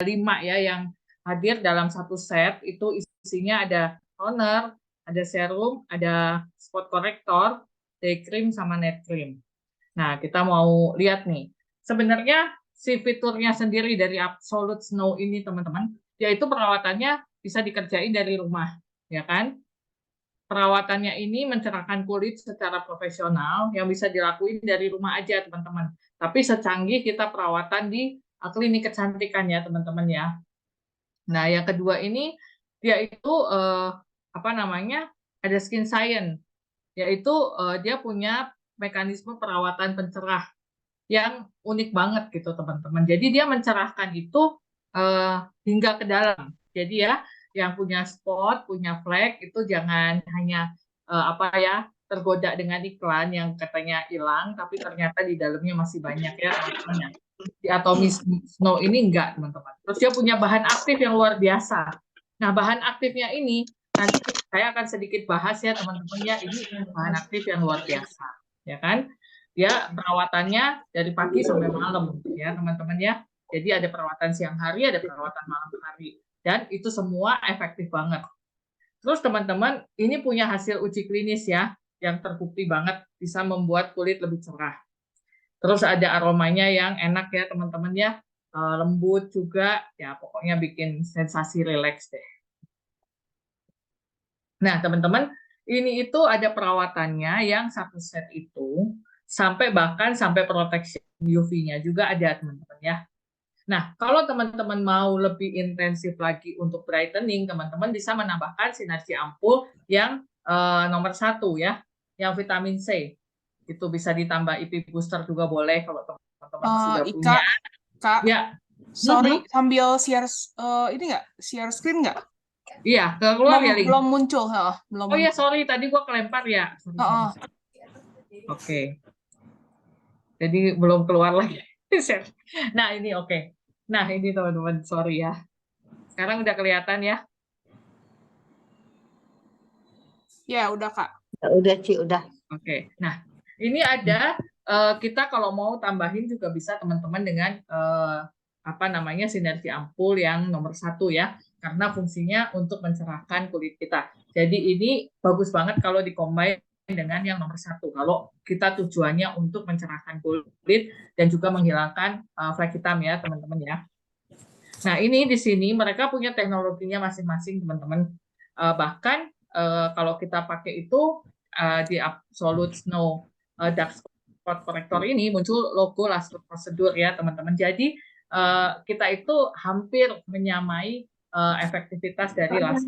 5 ya yang hadir dalam satu set. Itu isinya ada toner, ada serum, ada spot corrector, day cream, sama night cream. Nah, kita mau lihat nih. Sebenarnya si fiturnya sendiri dari Absolute Snow ini, teman-teman, yaitu perawatannya bisa dikerjain dari rumah, ya kan? Perawatannya ini mencerahkan kulit secara profesional yang bisa dilakuin dari rumah aja, teman-teman. Tapi secanggih kita perawatan di klinik kecantikan ya, teman-teman ya. Nah, yang kedua ini dia itu apa namanya? Ada skin science, yaitu dia punya mekanisme perawatan pencerah yang unik banget gitu, teman-teman. Jadi dia mencerahkan itu hingga ke dalam. Jadi ya, yang punya spot, punya flek itu jangan hanya apa ya, tergoda dengan iklan yang katanya hilang, tapi ternyata di dalamnya masih banyak ya, teman-teman. Di Atomy Snow ini enggak, teman-teman. Terus dia punya bahan aktif yang luar biasa. Nah, bahan aktifnya ini nanti saya akan sedikit bahas ya, teman-teman ya. Ini bahan aktif yang luar biasa, ya kan? Dia perawatannya dari pagi sampai malam ya, teman-teman ya. Jadi ada perawatan siang hari, ada perawatan malam hari. Dan itu semua efektif banget. Terus teman-teman, ini punya hasil uji klinis ya, yang terbukti banget bisa membuat kulit lebih cerah. Terus ada aromanya yang enak ya teman-teman ya, lembut juga, ya pokoknya bikin sensasi rileks deh. Nah teman-teman, ini itu ada perawatannya yang satu set itu, bahkan sampai protection UV-nya juga ada teman-teman ya. Nah, kalau teman-teman mau lebih intensif lagi untuk brightening, teman-teman bisa menambahkan sinergi ampul yang nomor 1 ya, yang vitamin C. Itu bisa ditambah IP booster juga boleh kalau teman-teman sudah punya. Kak, Ya, sorry, sambil share ini nggak, share screen nggak? Iya, keluar ya link. Belum muncul, belum. Oh ya, sorry, tadi gua kelempar ya. Oke. Jadi belum keluar lagi. Nah, ini oke. Nah, ini teman-teman, sorry ya. Sekarang udah kelihatan ya? Ya, udah, Kak. Udah, Ci, udah. Oke. Nah, ini ada kita kalau mau tambahin juga bisa teman-teman dengan apa namanya sinergi ampul yang nomor 1 ya, karena fungsinya untuk mencerahkan kulit kita. Jadi ini bagus banget kalau dikombin dengan yang nomor 1. Kalau kita tujuannya untuk mencerahkan kulit dan juga menghilangkan flek hitam ya teman-teman ya. Nah ini di sini mereka punya teknologinya masing-masing teman-teman. Bahkan kalau kita pakai itu di Absolute Snow Dark Spot Corrector ini muncul logo Last Procedure ya teman-teman. Jadi kita itu hampir menyamai efektivitas dari Last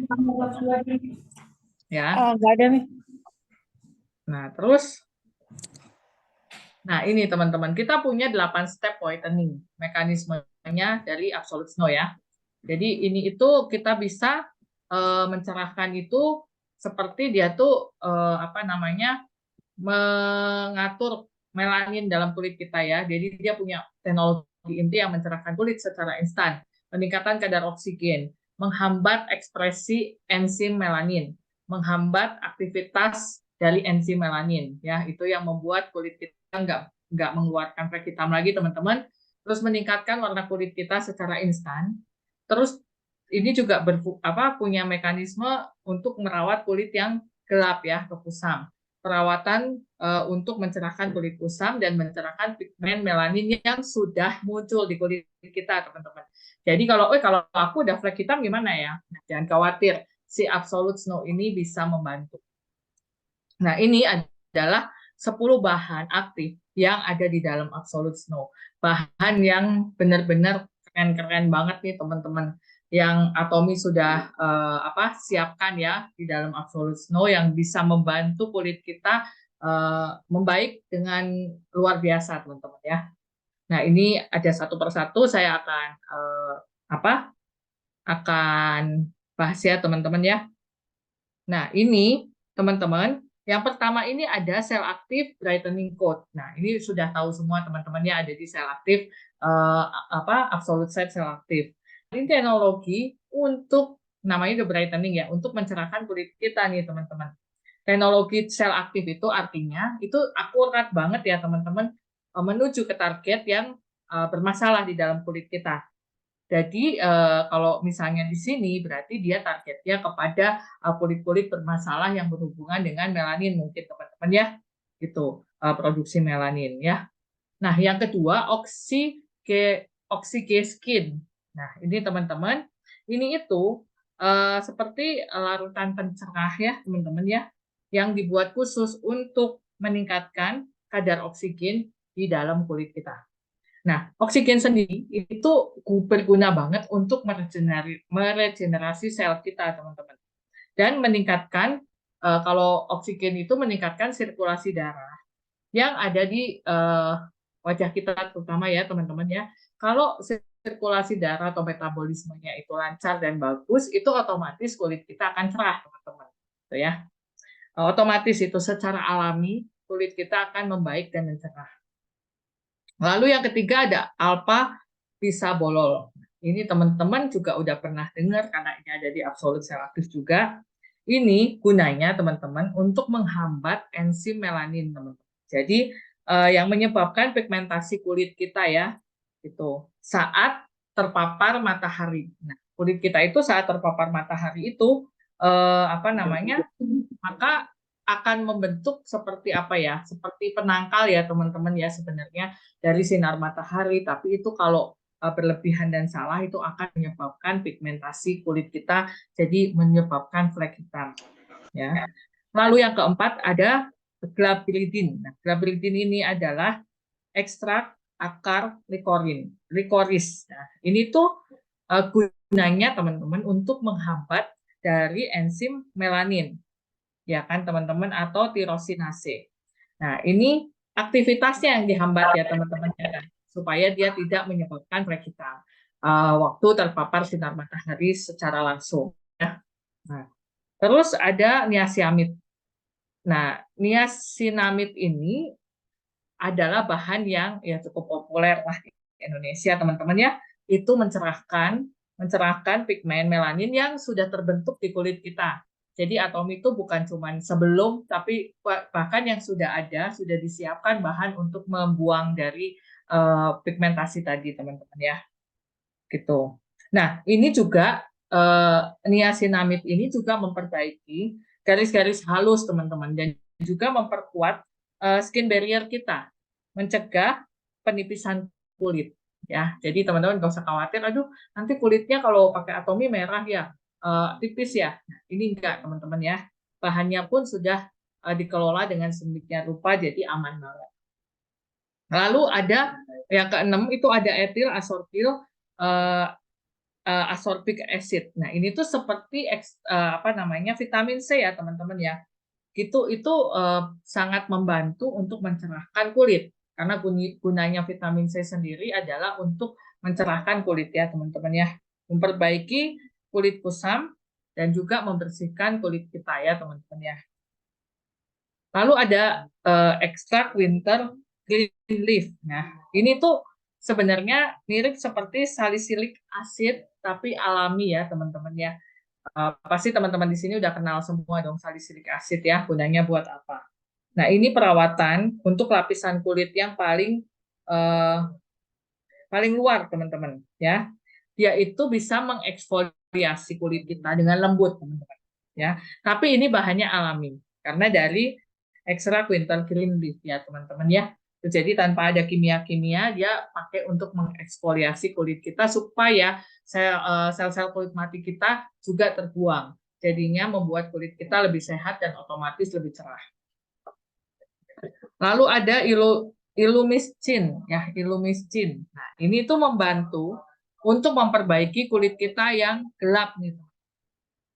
ya. Nggak ada nih. Nah terus, nah ini teman-teman kita punya 8 step whitening mekanismenya dari Absolute Snow ya. Jadi ini itu kita bisa mencerahkan itu seperti dia tuh apa namanya mengatur melanin dalam kulit kita ya. Jadi dia punya teknologi inti yang mencerahkan kulit secara instan, peningkatan kadar oksigen, menghambat ekspresi enzim melanin, menghambat aktivitas dari enzim melanin ya. Itu yang membuat kulit kita nggak mengeluarkan flek hitam lagi teman-teman. Terus meningkatkan warna kulit kita secara instan. Terus ini juga punya mekanisme untuk merawat kulit yang gelap ya, atau kusam. Perawatan untuk mencerahkan kulit kusam dan mencerahkan pigmen melanin yang sudah muncul di kulit kita, teman-teman. Jadi kalau aku udah flek hitam gimana ya? Nah, jangan khawatir, si Absolute Snow ini bisa membantu. Nah, ini adalah 10 bahan aktif yang ada di dalam Absolute Snow. Bahan yang benar-benar keren-keren banget nih teman-teman, yang Atomy sudah siapkan ya di dalam Absolute Snow yang bisa membantu kulit kita membaik dengan luar biasa teman-teman ya. Nah ini ada satu persatu saya akan bahas ya teman-teman ya. Nah ini teman-teman, yang pertama ini ada sel aktif brightening coat. Nah ini sudah tahu semua teman-temannya ada di sel aktif Absolute Set sel aktif. Ini teknologi untuk namanya the brightening ya, untuk mencerahkan kulit kita nih teman-teman. Teknologi sel aktif itu artinya itu akurat banget ya teman-teman menuju ke target yang bermasalah di dalam kulit kita. Jadi kalau misalnya di sini berarti dia targetnya kepada kulit-kulit bermasalah yang berhubungan dengan melanin mungkin teman-teman ya, gitu produksi melanin ya. Nah yang kedua oxy skin. Nah ini teman-teman, ini itu seperti larutan pencerah ya teman-teman ya, yang dibuat khusus untuk meningkatkan kadar oksigen di dalam kulit kita. Nah, oksigen sendiri itu berguna banget untuk meregenerasi sel kita, teman-teman. Dan meningkatkan, kalau oksigen itu meningkatkan sirkulasi darah yang ada di wajah kita terutama ya, teman-teman ya. Kalau sirkulasi darah atau metabolismenya itu lancar dan bagus, itu otomatis kulit kita akan cerah, teman-teman. Gitu ya. Otomatis itu secara alami kulit kita akan membaik dan mencerah. Lalu yang ketiga ada alpha bisabolol. Ini teman-teman juga udah pernah dengar karena ini ada di Absolute Cell Active juga. Ini gunanya teman-teman untuk menghambat enzim melanin, teman-teman. Jadi yang menyebabkan pigmentasi kulit kita ya, itu saat terpapar matahari. Nah, kulit kita itu saat terpapar matahari itu apa namanya? Maka akan membentuk seperti apa ya? Seperti penangkal ya, teman-teman ya sebenarnya dari sinar matahari, tapi itu kalau berlebihan dan salah itu akan menyebabkan pigmentasi kulit kita, jadi menyebabkan flek hitam. Ya. Lalu yang keempat ada glabridin. Nah, glabridin ini adalah ekstrak akar likoris. Nah, ini tuh gunanya teman-teman untuk menghambat dari enzim melanin, ya kan teman-teman, atau tirosinase. Nah, ini aktivitasnya yang dihambat ya teman-teman ya, supaya dia tidak menyebabkan flek hitam waktu terpapar sinar matahari secara langsung ya. Nah, terus ada niacinamide. Nah, niacinamide ini adalah bahan yang ya cukup populer lah di Indonesia teman-teman ya. Itu mencerahkan pigmen melanin yang sudah terbentuk di kulit kita. Jadi atomi itu bukan cuma sebelum, tapi bahkan yang sudah ada, sudah disiapkan bahan untuk membuang dari pigmentasi tadi, teman-teman ya. Gitu. Nah, ini juga niacinamide ini juga memperbaiki garis-garis halus, teman-teman, dan juga memperkuat skin barrier kita, mencegah penipisan kulit. Ya, jadi teman-teman nggak usah khawatir, aduh nanti kulitnya kalau pakai atomi merah ya, tipis ya. Nah, ini enggak teman-teman ya, bahannya pun sudah dikelola dengan sedemikian rupa, jadi aman banget. Lalu ada yang keenam itu ada etil asortil ascorbic acid. Nah, ini tuh seperti apa namanya vitamin C ya, teman-teman ya. Itu sangat membantu untuk mencerahkan kulit. Karena gunanya vitamin C sendiri adalah untuk mencerahkan kulit ya, teman-teman ya. Memperbaiki kulit kusam dan juga membersihkan kulit kita ya, teman-teman ya. Lalu ada ekstrak winter green leaf. Nah, ini tuh sebenarnya mirip seperti salicylic acid tapi alami ya, teman-teman ya. Pasti teman-teman di sini udah kenal semua dong salicylic acid ya, gunanya buat apa. Nah, ini perawatan untuk lapisan kulit yang paling luar, teman-teman ya. Dia itu bisa mengeksfoliasi kulit kita dengan lembut, teman-teman ya. Tapi ini bahannya alami karena dari ekstrak winter green leaf ya, teman-teman ya. Jadi tanpa ada kimia-kimia, dia pakai untuk mengeksfoliasi kulit kita supaya sel-sel kulit mati kita juga terbuang. Jadinya membuat kulit kita lebih sehat dan otomatis lebih cerah. Lalu ada ilumiscin ya, ilumiscin. Nah, ini tuh membantu untuk memperbaiki kulit kita yang gelap nih.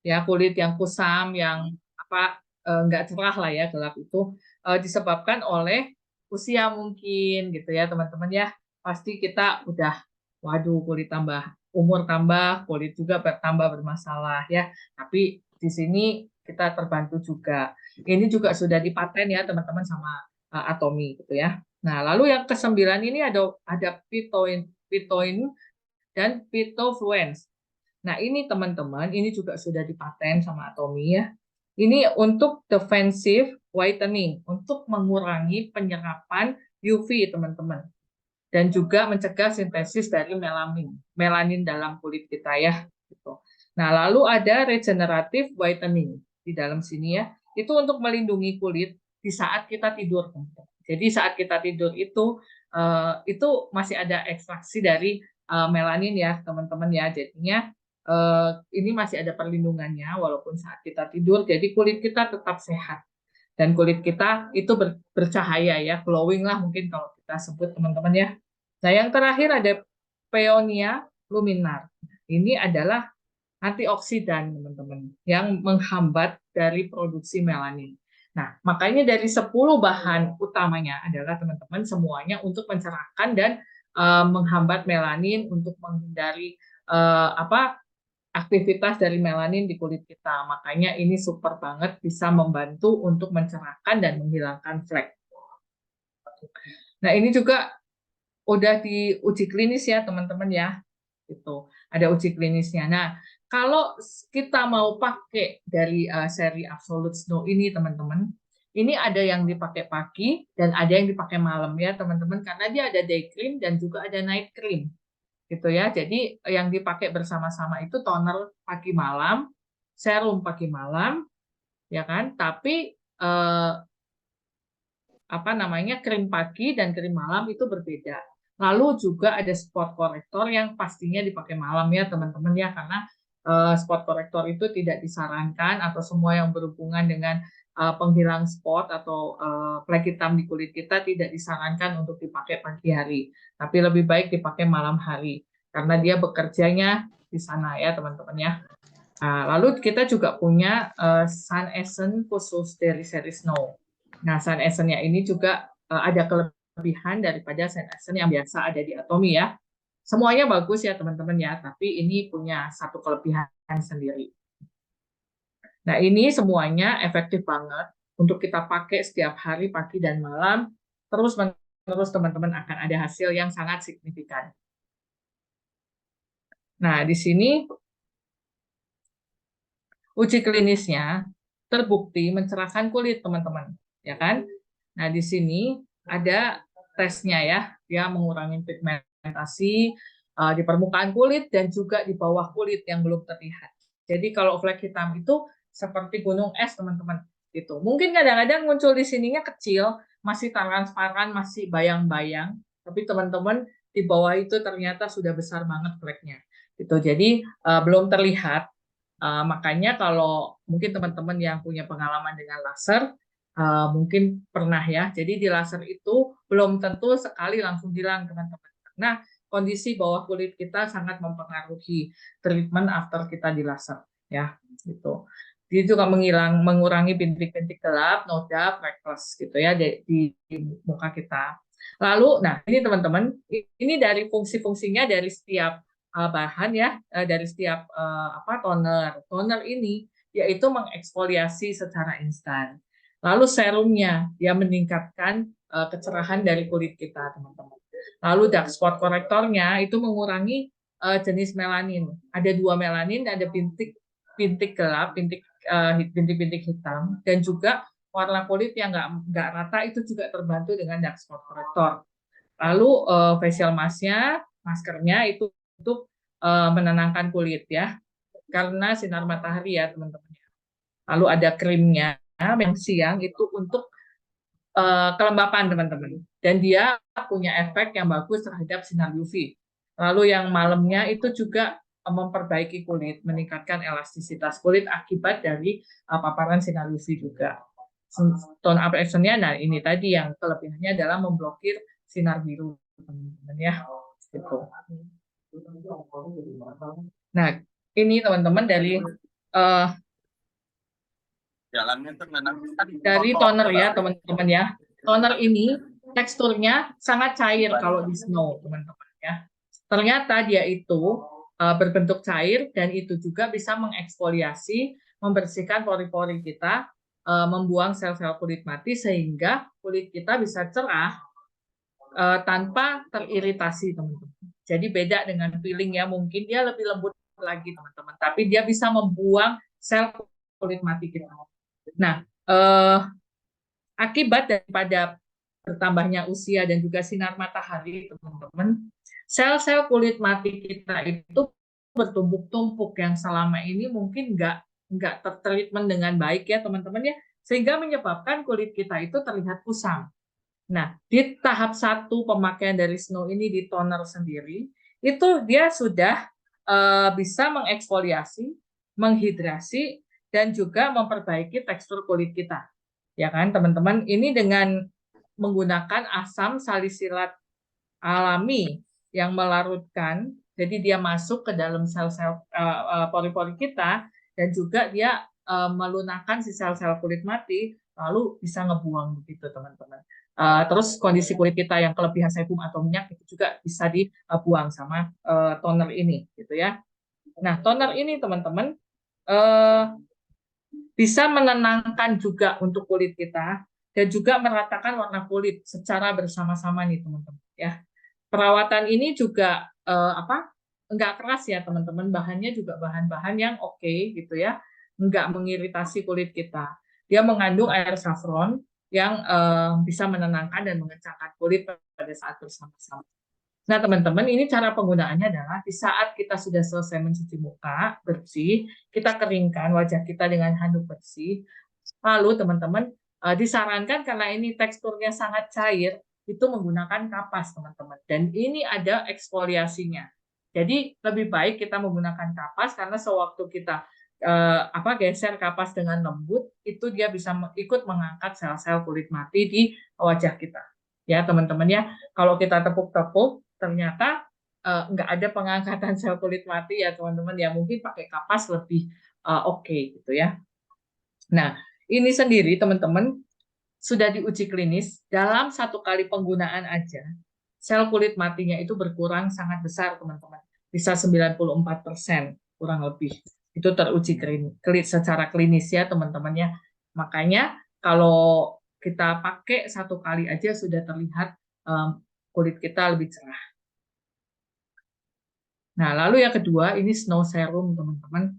Ya, kulit yang kusam, yang apa nggak cerah lah ya, gelap itu disebabkan oleh usia mungkin gitu ya, teman-teman ya. Pasti kita udah waduh kulit tambah umur tambah, kulit juga bertambah bermasalah ya. Tapi di sini kita terbantu juga. Ini juga sudah dipaten ya, teman-teman, sama Atomy gitu ya. Nah, lalu yang kesembilan ini ada pitoin dan pitofluence. Nah, ini teman-teman, ini juga sudah dipaten sama Atomy ya. Ini untuk defensive whitening, untuk mengurangi penyerapan UV, teman-teman. dan juga mencegah sintesis dari melanin dalam kulit kita ya. Gitu. Nah, lalu ada regenerative whitening di dalam sini ya. Itu untuk melindungi kulit di saat kita tidur. Jadi saat kita tidur itu masih ada ekstraksi dari melanin ya teman-teman ya. Jadinya ini masih ada perlindungannya walaupun saat kita tidur. Jadi kulit kita tetap sehat dan kulit kita itu bercahaya ya, glowing lah mungkin kalau kita sebut teman-teman ya. Nah yang terakhir ada Peonia luminar. Ini adalah antioksidan teman-teman yang menghambat dari produksi melanin. Nah, makanya dari 10 bahan utamanya adalah teman-teman semuanya untuk mencerahkan dan menghambat melanin untuk menghindari aktivitas dari melanin di kulit kita. Makanya ini super banget bisa membantu untuk mencerahkan dan menghilangkan flek. Nah, ini juga udah diuji klinis ya, teman-teman ya. Itu ada uji klinisnya. Nah, kalau kita mau pakai dari seri Absolute Snow ini, teman-teman, ini ada yang dipakai pagi dan ada yang dipakai malam ya, teman-teman, karena dia ada day cream dan juga ada night cream. Gitu ya. Jadi yang dipakai bersama-sama itu toner pagi malam, serum pagi malam, ya kan? Tapi krim pagi dan krim malam itu berbeda. Lalu juga ada spot corrector yang pastinya dipakai malam ya teman-teman ya, karena spot corrector itu tidak disarankan atau semua yang berhubungan dengan penghilang spot atau flek hitam di kulit kita tidak disarankan untuk dipakai pagi hari, tapi lebih baik dipakai malam hari karena dia bekerjanya di sana ya teman-teman ya. Nah, lalu kita juga punya Sun Essence khusus dari seri Snow. Nah, Sun Essence-nya ini juga ada kelebihan daripada Sun Essence yang biasa ada di Atomy ya. Semuanya bagus ya teman-teman ya, tapi ini punya satu kelebihan sendiri. Nah, ini semuanya efektif banget untuk kita pakai setiap hari pagi dan malam. Terus teman-teman akan ada hasil yang sangat signifikan. Nah, di sini uji klinisnya terbukti mencerahkan kulit, teman-teman, ya kan? Nah, di sini ada tesnya ya, dia mengurangi pigmentasi di permukaan kulit dan juga di bawah kulit yang belum terlihat. Jadi kalau flek hitam itu seperti gunung es, teman-teman. Gitu. Mungkin kadang-kadang muncul di sininya kecil, masih transparan, masih bayang-bayang, tapi teman-teman di bawah itu ternyata sudah besar banget fleknya. Gitu. Jadi belum terlihat. Makanya kalau mungkin teman-teman yang punya pengalaman dengan laser, mungkin pernah ya. Jadi di laser itu belum tentu sekali langsung hilang teman-teman. Nah, kondisi bawah kulit kita sangat mempengaruhi treatment after kita di laser, ya, gitu. Dia juga mengurangi bintik-bintik gelap, noda, freckles gitu ya di muka kita. Lalu, nah ini teman-teman, ini dari fungsi-fungsinya dari setiap bahan ya, dari setiap toner. Toner ini yaitu mengeksfoliasi secara instan. Lalu serumnya dia meningkatkan kecerahan dari kulit kita, teman-teman. Lalu dark spot korektornya itu mengurangi jenis melanin. Ada 2 melanin, ada bintik gelap, bintik-bintik hitam, dan juga warna kulit yang nggak rata itu juga terbantu dengan dark spot korektor. Lalu facial mask-nya, maskernya itu untuk menenangkan kulit ya, karena sinar matahari ya teman-teman. Lalu ada krimnya yang siang itu untuk kelembapan teman-teman, dan dia punya efek yang bagus terhadap sinar UV. Lalu yang malamnya itu juga memperbaiki kulit, meningkatkan elastisitas kulit akibat dari paparan sinar UV juga. Tone up action-nya, nah ini tadi yang kelebihannya adalah memblokir sinar biru teman-teman ya. Gitu. Nah, ini teman-teman dari toner ya teman-teman ya. Toner ini teksturnya sangat cair kalau di Snow teman-teman ya. Ternyata dia itu berbentuk cair dan itu juga bisa mengeksfoliasi, membersihkan pori-pori kita, membuang sel-sel kulit mati sehingga kulit kita bisa cerah tanpa teriritasi teman-teman. Jadi beda dengan peeling ya, mungkin dia lebih lembut lagi teman-teman, tapi dia bisa membuang sel kulit mati kita. Nah, akibat daripada bertambahnya usia dan juga sinar matahari, teman-teman, sel-sel kulit mati kita itu bertumpuk-tumpuk yang selama ini mungkin nggak tertreatment dengan baik ya teman-teman ya, sehingga menyebabkan kulit kita itu terlihat kusam. Nah, di tahap 1 pemakaian dari Snow ini di toner sendiri, itu dia sudah bisa mengeksfoliasi, menghidrasi, dan juga memperbaiki tekstur kulit kita. Ya kan, teman-teman? Ini dengan menggunakan asam salisilat alami yang melarutkan, jadi dia masuk ke dalam sel-sel pori-pori kita, dan juga dia melunakkan si sel-sel kulit mati, lalu bisa ngebuang begitu teman-teman. Terus kondisi kulit kita yang kelebihan sebum atau minyak itu juga bisa dibuang sama toner ini, gitu ya. Nah, toner ini teman-teman bisa menenangkan juga untuk kulit kita dan juga meratakan warna kulit secara bersama-sama nih teman-teman ya. Perawatan ini juga enggak keras ya teman-teman, bahannya juga bahan-bahan yang oke gitu ya, enggak mengiritasi kulit kita. Dia mengandung air saffron yang bisa menenangkan dan mengencangkan kulit pada saat bersama-sama. Nah, teman-teman, ini cara penggunaannya adalah di saat kita sudah selesai mencuci muka bersih, kita keringkan wajah kita dengan handuk bersih. Lalu, teman-teman, disarankan karena ini teksturnya sangat cair, itu menggunakan kapas, teman-teman. Dan ini ada eksfoliasinya. Jadi, lebih baik kita menggunakan kapas karena sewaktu kita geser kapas dengan lembut, itu dia bisa ikut mengangkat sel-sel kulit mati di wajah kita. Ya, teman-teman ya. Kalau kita tepuk-tepuk, ternyata nggak ada pengangkatan sel kulit mati ya teman-teman ya, mungkin pakai kapas lebih oke gitu ya. Nah, ini sendiri teman-teman sudah diuji klinis dalam 1 kali penggunaan aja sel kulit matinya itu berkurang sangat besar teman-teman, bisa 94% kurang lebih. Itu teruji secara klinis ya teman-teman ya. Makanya kalau kita pakai 1 kali aja sudah terlihat kulit kita lebih cerah. Nah, lalu yang kedua ini Snow Serum, teman-teman.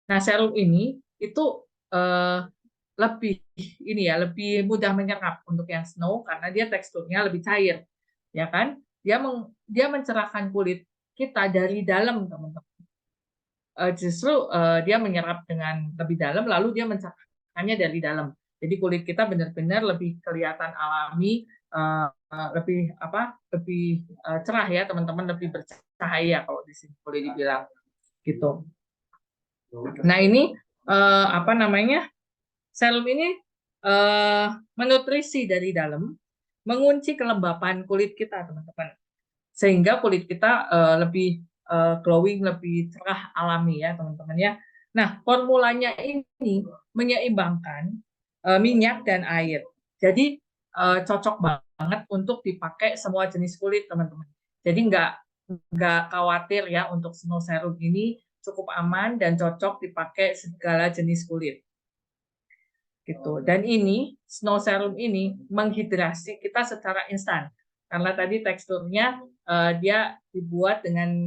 Nah, serum ini itu lebih mudah menyerap untuk yang Snow karena dia teksturnya lebih cair, ya kan? Dia mencerahkan kulit kita dari dalam, teman-teman. Justru dia menyerap dengan lebih dalam, lalu dia mencerahkannya dari dalam. Jadi kulit kita benar-benar lebih kelihatan alami, lebih cerah ya teman-teman, lebih bercahaya kalau di sini boleh dibilang gitu. Nah ini serum ini menutrisi dari dalam, mengunci kelembapan kulit kita teman-teman, sehingga kulit kita lebih glowing, lebih cerah alami ya teman-teman ya. Nah formulanya ini menyeimbangkan minyak dan air, jadi cocok banget untuk dipakai semua jenis kulit teman-teman. Jadi nggak khawatir ya, untuk Snow Serum ini cukup aman dan cocok dipakai segala jenis kulit gitu. Dan ini Snow Serum ini menghidrasi kita secara instan karena tadi teksturnya dia dibuat dengan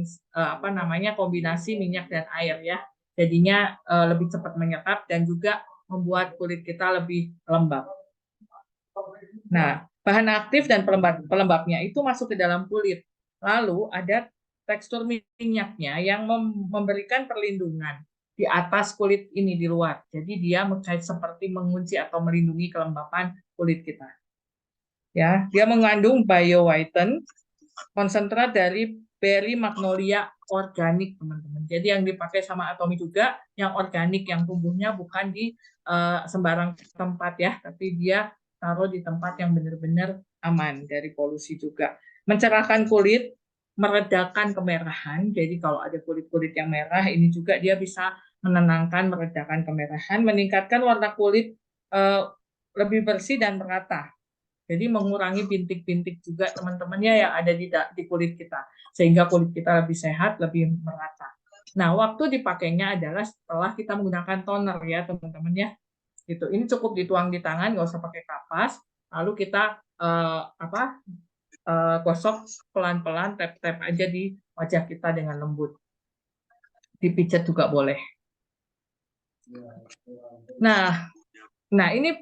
kombinasi minyak dan air ya, jadinya lebih cepat menyerap dan juga membuat kulit kita lebih lembab. Nah, bahan aktif dan pelembabnya itu masuk ke dalam kulit. Lalu ada tekstur minyaknya yang memberikan perlindungan di atas kulit ini di luar. Jadi dia seperti mengunci atau melindungi kelembapan kulit kita. Ya, dia mengandung bio-whiten, konsentrat dari berry magnolia organik, teman-teman. Jadi yang dipakai sama Atomy juga yang organik, yang tumbuhnya bukan di sembarang tempat ya, tapi dia taruh di tempat yang benar-benar aman dari polusi juga. Mencerahkan kulit, meredakan kemerahan. Jadi kalau ada kulit-kulit yang merah, ini juga dia bisa menenangkan, meredakan kemerahan, meningkatkan warna kulit lebih bersih dan merata. Jadi mengurangi bintik-bintik juga teman-temannya yang ada di kulit kita, sehingga kulit kita lebih sehat, lebih merata. Nah, waktu dipakainya adalah setelah kita menggunakan toner ya teman-teman ya. Gitu. Ini cukup dituang di tangan, nggak usah pakai kapas. Lalu kita gosok pelan-pelan, tap-tap aja di wajah kita dengan lembut. Dipijat juga boleh. Nah ini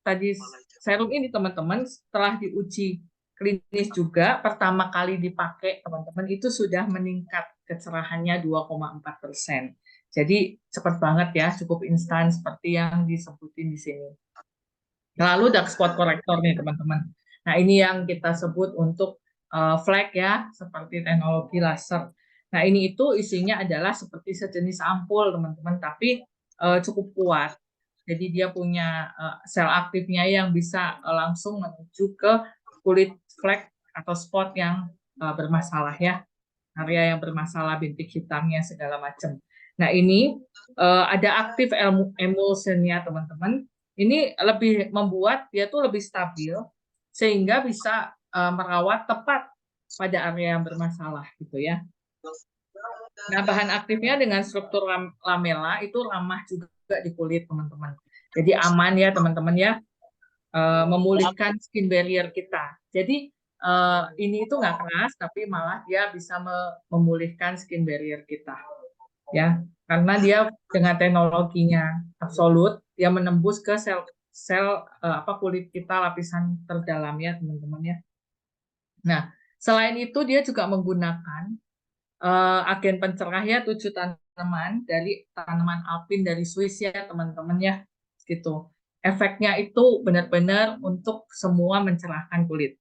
tadi serum ini teman-teman setelah diuji klinis juga pertama kali dipakai teman-teman itu sudah meningkat kecerahannya 2,4%. Jadi cepat banget ya, cukup instan seperti yang disebutin di sini. Lalu dark spot corrector nih teman-teman. Nah ini yang kita sebut untuk flek ya, seperti teknologi laser. Nah ini itu isinya adalah seperti sejenis ampul teman-teman, tapi cukup kuat. Jadi dia punya sel aktifnya yang bisa langsung menuju ke kulit flek atau spot yang bermasalah ya, area yang bermasalah, bintik hitamnya segala macam. Nah ini ada aktif emulsionnya teman-teman. Ini lebih membuat dia tuh lebih stabil sehingga bisa merawat tepat pada area yang bermasalah gitu ya. Nah, bahan aktifnya dengan struktur lamela itu ramah juga di kulit teman-teman. Jadi aman ya teman-teman ya, memulihkan skin barrier kita. Jadi ini itu nggak keras, tapi malah dia bisa memulihkan skin barrier kita, ya, karena dia dengan teknologinya absolut, dia menembus ke sel kulit kita lapisan terdalam ya teman-teman ya. Nah, selain itu dia juga menggunakan agen pencerah ya 7 tanaman dari tanaman alpin dari Swiss ya teman-teman ya gitu. Efeknya itu benar-benar untuk semua mencerahkan kulit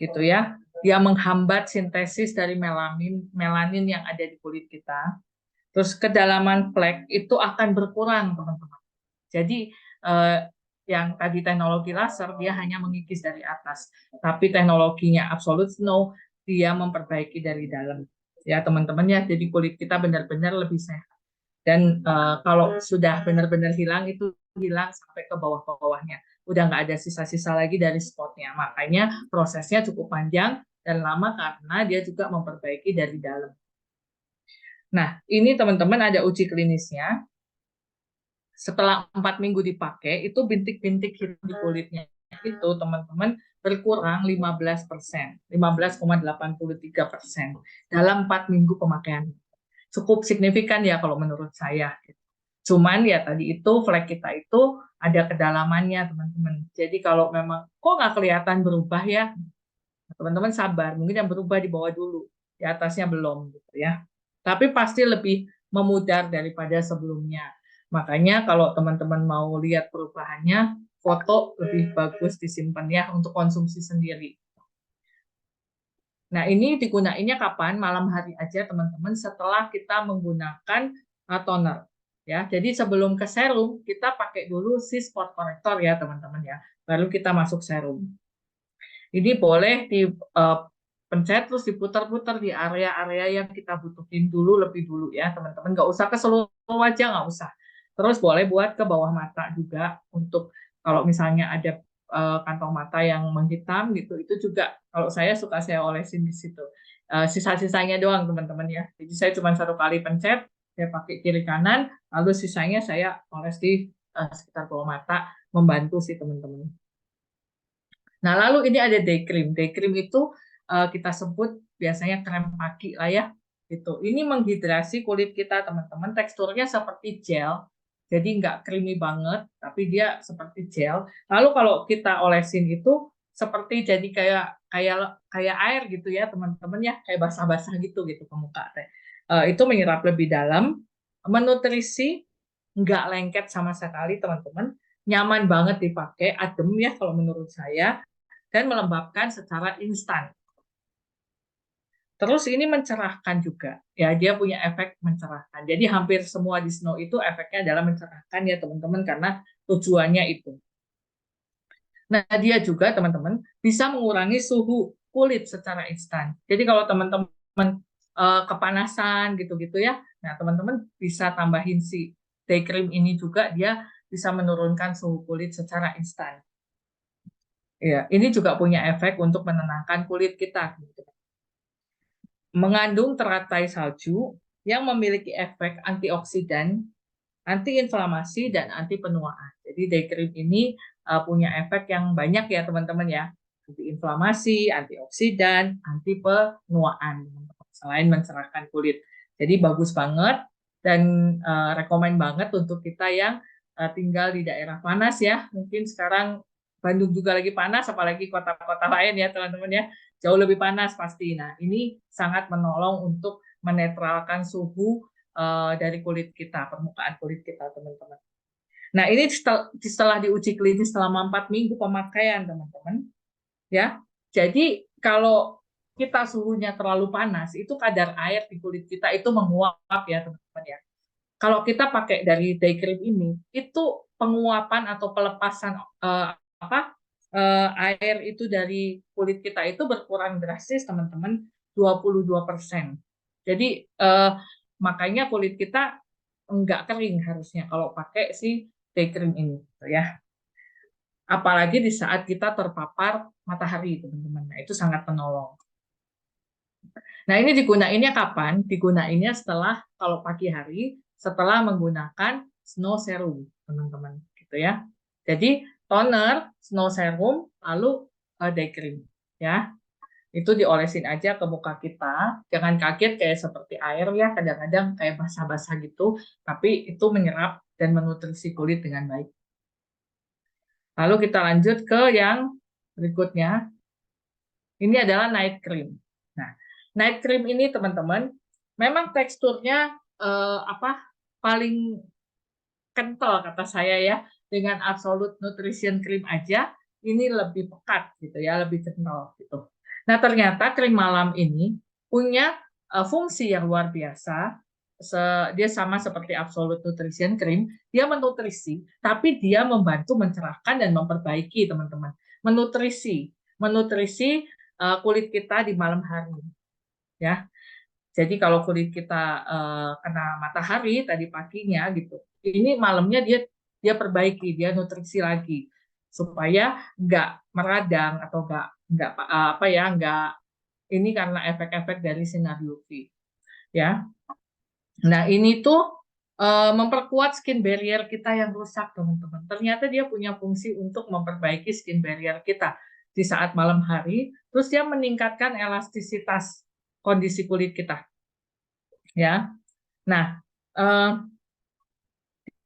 gitu ya. Dia menghambat sintesis dari melanin yang ada di kulit kita. Terus kedalaman flek itu akan berkurang teman-teman. Jadi yang tadi teknologi laser dia hanya mengikis dari atas, tapi teknologinya Absolute Snow dia memperbaiki dari dalam. Ya teman-teman ya, jadi kulit kita benar-benar lebih sehat. Dan kalau sudah benar-benar hilang itu hilang sampai ke bawah-bawahnya, udah nggak ada sisa-sisa lagi dari spotnya. Makanya prosesnya cukup panjang dan lama karena dia juga memperbaiki dari dalam. Nah ini teman-teman ada uji klinisnya. Setelah 4 minggu dipakai, itu bintik-bintik hitam di kulitnya itu teman-teman berkurang 15%, 15,83% dalam 4 minggu pemakaian. Cukup signifikan ya kalau menurut saya. Cuman ya tadi itu flek kita itu ada kedalamannya teman-teman. Jadi kalau memang kok nggak kelihatan berubah ya, teman-teman sabar. Mungkin yang berubah di bawah dulu, di atasnya belum gitu ya. Tapi pasti lebih memudar daripada sebelumnya. Makanya kalau teman-teman mau lihat perubahannya, foto lebih bagus disimpan ya untuk konsumsi sendiri. Nah, ini digunainnya kapan? Malam hari aja teman-teman setelah kita menggunakan toner. Ya, jadi sebelum ke serum kita pakai dulu si spot corrector ya teman-teman ya. Baru kita masuk serum. Ini boleh dipencet terus diputar-putar di area-area yang kita butuhin dulu lebih dulu ya teman-teman. Nggak usah ke seluruh wajah, nggak usah. Terus boleh buat ke bawah mata juga untuk kalau misalnya ada kantong mata yang menghitam gitu, itu juga kalau saya suka saya olesin di situ. Sisa-sisanya doang teman-teman ya. Jadi saya cuma 1 kali pencet, saya pakai kiri kanan, lalu sisanya saya oles di sekitar bawah mata, membantu sih teman-teman. Nah, lalu ini ada day cream. Day cream itu kita sebut biasanya krem pagi lah ya. Gitu. Ini menghidrasi kulit kita, teman-teman. Teksturnya seperti gel. Jadi nggak creamy banget, tapi dia seperti gel. Lalu kalau kita olesin itu seperti jadi kayak air gitu ya, teman-teman ya, kayak basah-basah gitu ke muka teh. Itu menyerap lebih dalam, menutrisi, nggak lengket sama sekali, teman-teman. Nyaman banget dipakai, adem ya kalau menurut saya, dan melembabkan secara instan. Terus ini mencerahkan juga, ya dia punya efek mencerahkan. Jadi hampir semua di Snow itu efeknya adalah mencerahkan ya teman-teman karena tujuannya itu. Nah dia juga teman-teman bisa mengurangi suhu kulit secara instan. Jadi kalau teman-teman kepanasan gitu-gitu ya, nah teman-teman bisa tambahin si day cream ini juga dia bisa menurunkan suhu kulit secara instan. Ya, ini juga punya efek untuk menenangkan kulit kita. Mengandung teratai salju yang memiliki efek antioksidan, antiinflamasi, dan anti penuaan. Jadi day cream ini punya efek yang banyak ya teman-teman ya. Antiinflamasi, antioksidan, anti penuaan. Selain mencerahkan kulit. Jadi bagus banget dan rekomen banget untuk kita yang tinggal di daerah panas ya. Mungkin sekarang Bandung juga lagi panas, apalagi kota-kota lain ya teman-teman ya, jauh lebih panas pasti. Nah, ini sangat menolong untuk menetralkan suhu dari kulit kita, permukaan kulit kita teman-teman. Nah, ini setelah diuji klinis selama 4 minggu pemakaian teman-teman ya. Jadi kalau kita suhunya terlalu panas, itu kadar air di kulit kita itu menguap ya teman-teman ya. Kalau kita pakai dari day cream ini, itu penguapan atau pelepasan air itu dari kulit kita itu berkurang drastis teman-teman, 22%. Jadi makanya kulit kita enggak kering harusnya kalau pakai si day cream ini gitu ya. Apalagi di saat kita terpapar matahari teman-teman. Nah, itu sangat menolong. Nah, ini digunainnya kapan? Digunainnya setelah kalau pagi hari setelah menggunakan snow serum, teman-teman, gitu ya. Jadi toner, snow serum, lalu day cream, ya. Itu diolesin aja ke muka kita. Jangan kaget kayak seperti air ya, kadang-kadang kayak basah-basah gitu, tapi itu menyerap dan menutrisi kulit dengan baik. Lalu kita lanjut ke yang berikutnya. Ini adalah night cream. Nah, night cream ini teman-teman, memang teksturnya paling kental kata saya ya. Dengan Absolute Nutrition Cream aja, ini lebih pekat gitu ya, lebih kental gitu. Nah, ternyata krim malam ini punya fungsi yang luar biasa. Dia sama seperti Absolute Nutrition Cream, dia menutrisi, tapi dia membantu mencerahkan dan memperbaiki teman-teman. Menutrisi kulit kita di malam hari, ya. Jadi kalau kulit kita kena matahari tadi paginya gitu, ini malamnya dia perbaiki, dia nutrisi lagi supaya nggak meradang atau nggak ini karena efek-efek dari sinar UV, ya. Nah, ini tuh memperkuat skin barrier kita yang rusak, teman-teman. Ternyata dia punya fungsi untuk memperbaiki skin barrier kita di saat malam hari, terus dia meningkatkan elastisitas kondisi kulit kita, ya. Nah,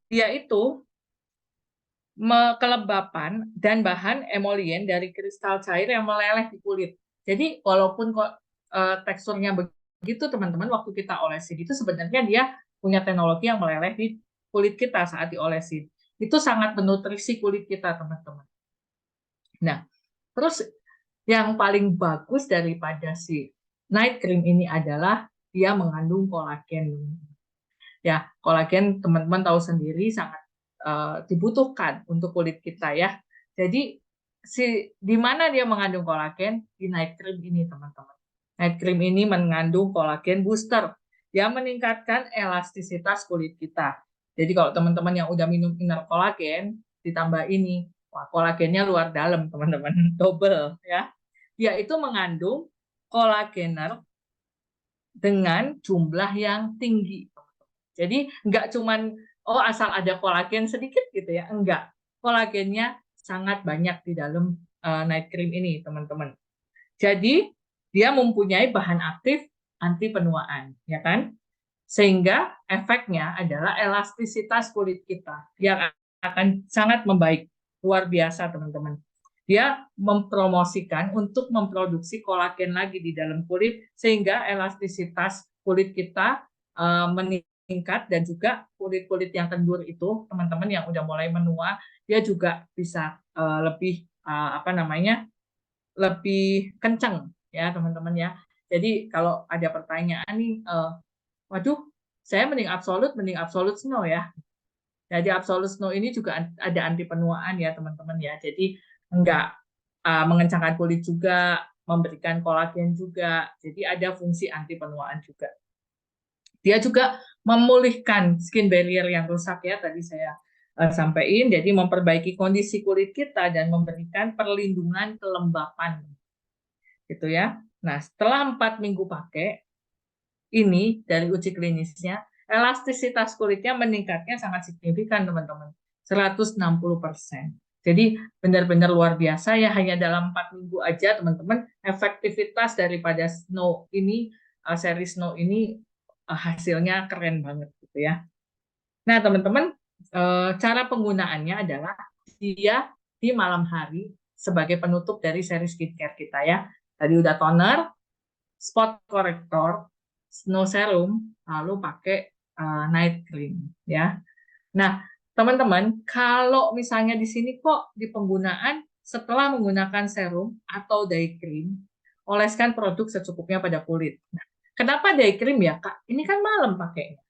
dia itu kelembapan dan bahan emolien dari kristal cair yang meleleh di kulit. Jadi walaupun teksturnya begitu teman-teman, waktu kita olesin itu sebenarnya dia punya teknologi yang meleleh di kulit kita saat diolesin. Itu sangat menutrisi kulit kita teman-teman. Nah, terus yang paling bagus daripada si night cream ini adalah dia mengandung kolagen. Ya, kolagen teman-teman tahu sendiri sangat dibutuhkan untuk kulit kita ya. Jadi di mana dia mengandung kolagen? Di night cream ini teman-teman. Night cream ini mengandung kolagen booster yang meningkatkan elastisitas kulit kita. Jadi kalau teman-teman yang udah minum inner kolagen ditambah ini, wah kolagennya luar dalam teman-teman, double ya. Dia itu mengandung kolagener dengan jumlah yang tinggi. Jadi nggak cuman asal ada kolagen sedikit gitu ya, enggak. Kolagennya sangat banyak di dalam night cream ini, teman-teman. Jadi dia mempunyai bahan aktif anti penuaan, ya kan? Sehingga efeknya adalah elastisitas kulit kita yang akan sangat membaik, luar biasa, teman-teman. Dia mempromosikan untuk memproduksi kolagen lagi di dalam kulit sehingga elastisitas kulit kita meningkat, dan juga kulit-kulit yang kendur itu teman-teman yang udah mulai menua dia juga bisa lebih lebih kenceng ya teman-teman ya. Jadi kalau ada pertanyaan nih, waduh saya mending Absolute Snow ya. Jadi Absolute Snow ini juga ada anti penuaan ya teman-teman ya. Jadi enggak mengencangkan kulit juga, memberikan kolagen juga. Jadi ada fungsi anti penuaan juga. Dia juga memulihkan skin barrier yang rusak ya, tadi saya sampaikan. Jadi memperbaiki kondisi kulit kita dan memberikan perlindungan kelembapan. Gitu ya. Nah, setelah 4 minggu pakai, ini dari uji klinisnya, elastisitas kulitnya meningkatnya sangat signifikan, teman-teman. 160%. Jadi benar-benar luar biasa ya, hanya dalam 4 minggu aja, teman-teman, efektivitas daripada Snow ini, seri Snow ini hasilnya keren banget gitu ya. Nah, teman-teman, cara penggunaannya adalah dia di malam hari sebagai penutup dari seri skincare kita ya. Tadi udah toner, spot corrector, snow serum, lalu pakai night cream ya. Nah, teman-teman, kalau misalnya di sini kok di penggunaan setelah menggunakan serum atau day cream, oleskan produk secukupnya pada kulit. Nah, kenapa day cream ya, Kak? Ini kan malam pakainya.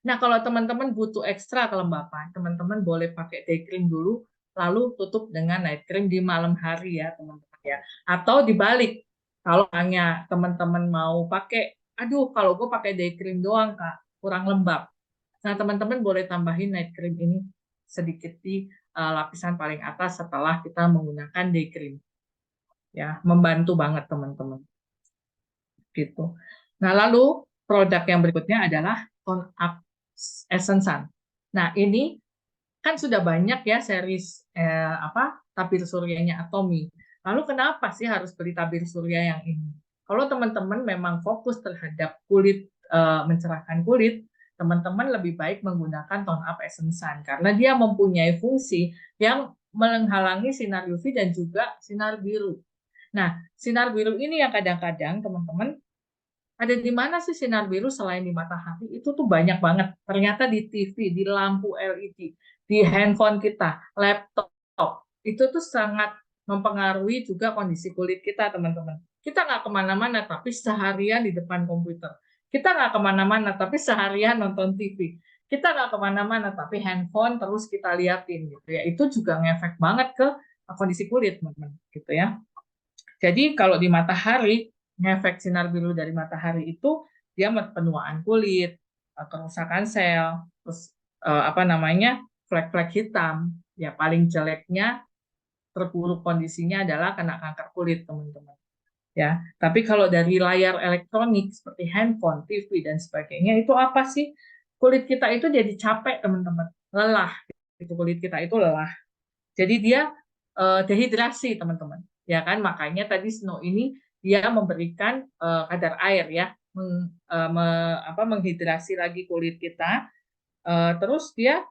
Nah, kalau teman-teman butuh ekstra kelembapan, teman-teman boleh pakai day cream dulu, lalu tutup dengan night cream di malam hari ya, teman-teman ya. Atau dibalik, kalau hanya teman-teman mau pakai, aduh, kalau gue pakai day cream doang, Kak, kurang lembab. Nah, teman-teman boleh tambahin night cream ini sedikit di lapisan paling atas setelah kita menggunakan day cream. Ya, membantu banget teman-teman. Gitu. Nah, lalu produk yang berikutnya adalah Tone Up Essence Sun. Nah, ini kan sudah banyak ya series tabir suryanya Atomy. Lalu kenapa sih harus beli tabir surya yang ini? Kalau teman-teman memang fokus terhadap kulit, mencerahkan kulit, teman-teman lebih baik menggunakan Tone Up Essence Sun karena dia mempunyai fungsi yang menghalangi sinar UV dan juga sinar biru. Nah, sinar biru ini yang kadang-kadang teman-teman ada di mana sih sinar biru selain di matahari? Itu tuh banyak banget. Ternyata di TV, di lampu LED, di handphone kita, laptop. Itu tuh sangat mempengaruhi juga kondisi kulit kita, teman-teman. Kita nggak kemana-mana, tapi seharian di depan komputer. Kita nggak kemana-mana, tapi seharian nonton TV. Kita nggak kemana-mana, tapi handphone terus kita liatin gitu ya. Itu juga ngefek banget ke kondisi kulit, teman-teman. Gitu ya. Jadi kalau di matahari, efek sinar biru dari matahari itu dia penuaan kulit, kerusakan sel, terus flek-flek hitam. Ya paling jeleknya terburuk kondisinya adalah kena kanker kulit, teman-teman. Ya, tapi kalau dari layar elektronik seperti handphone, TV dan sebagainya itu apa sih? Kulit kita itu jadi capek, teman-teman. Lelah. Itu kulit kita itu lelah. Jadi dia dehidrasi, teman-teman. Ya kan, makanya tadi Snow ini dia memberikan kadar air ya, menghidrasi lagi kulit kita. Terus dia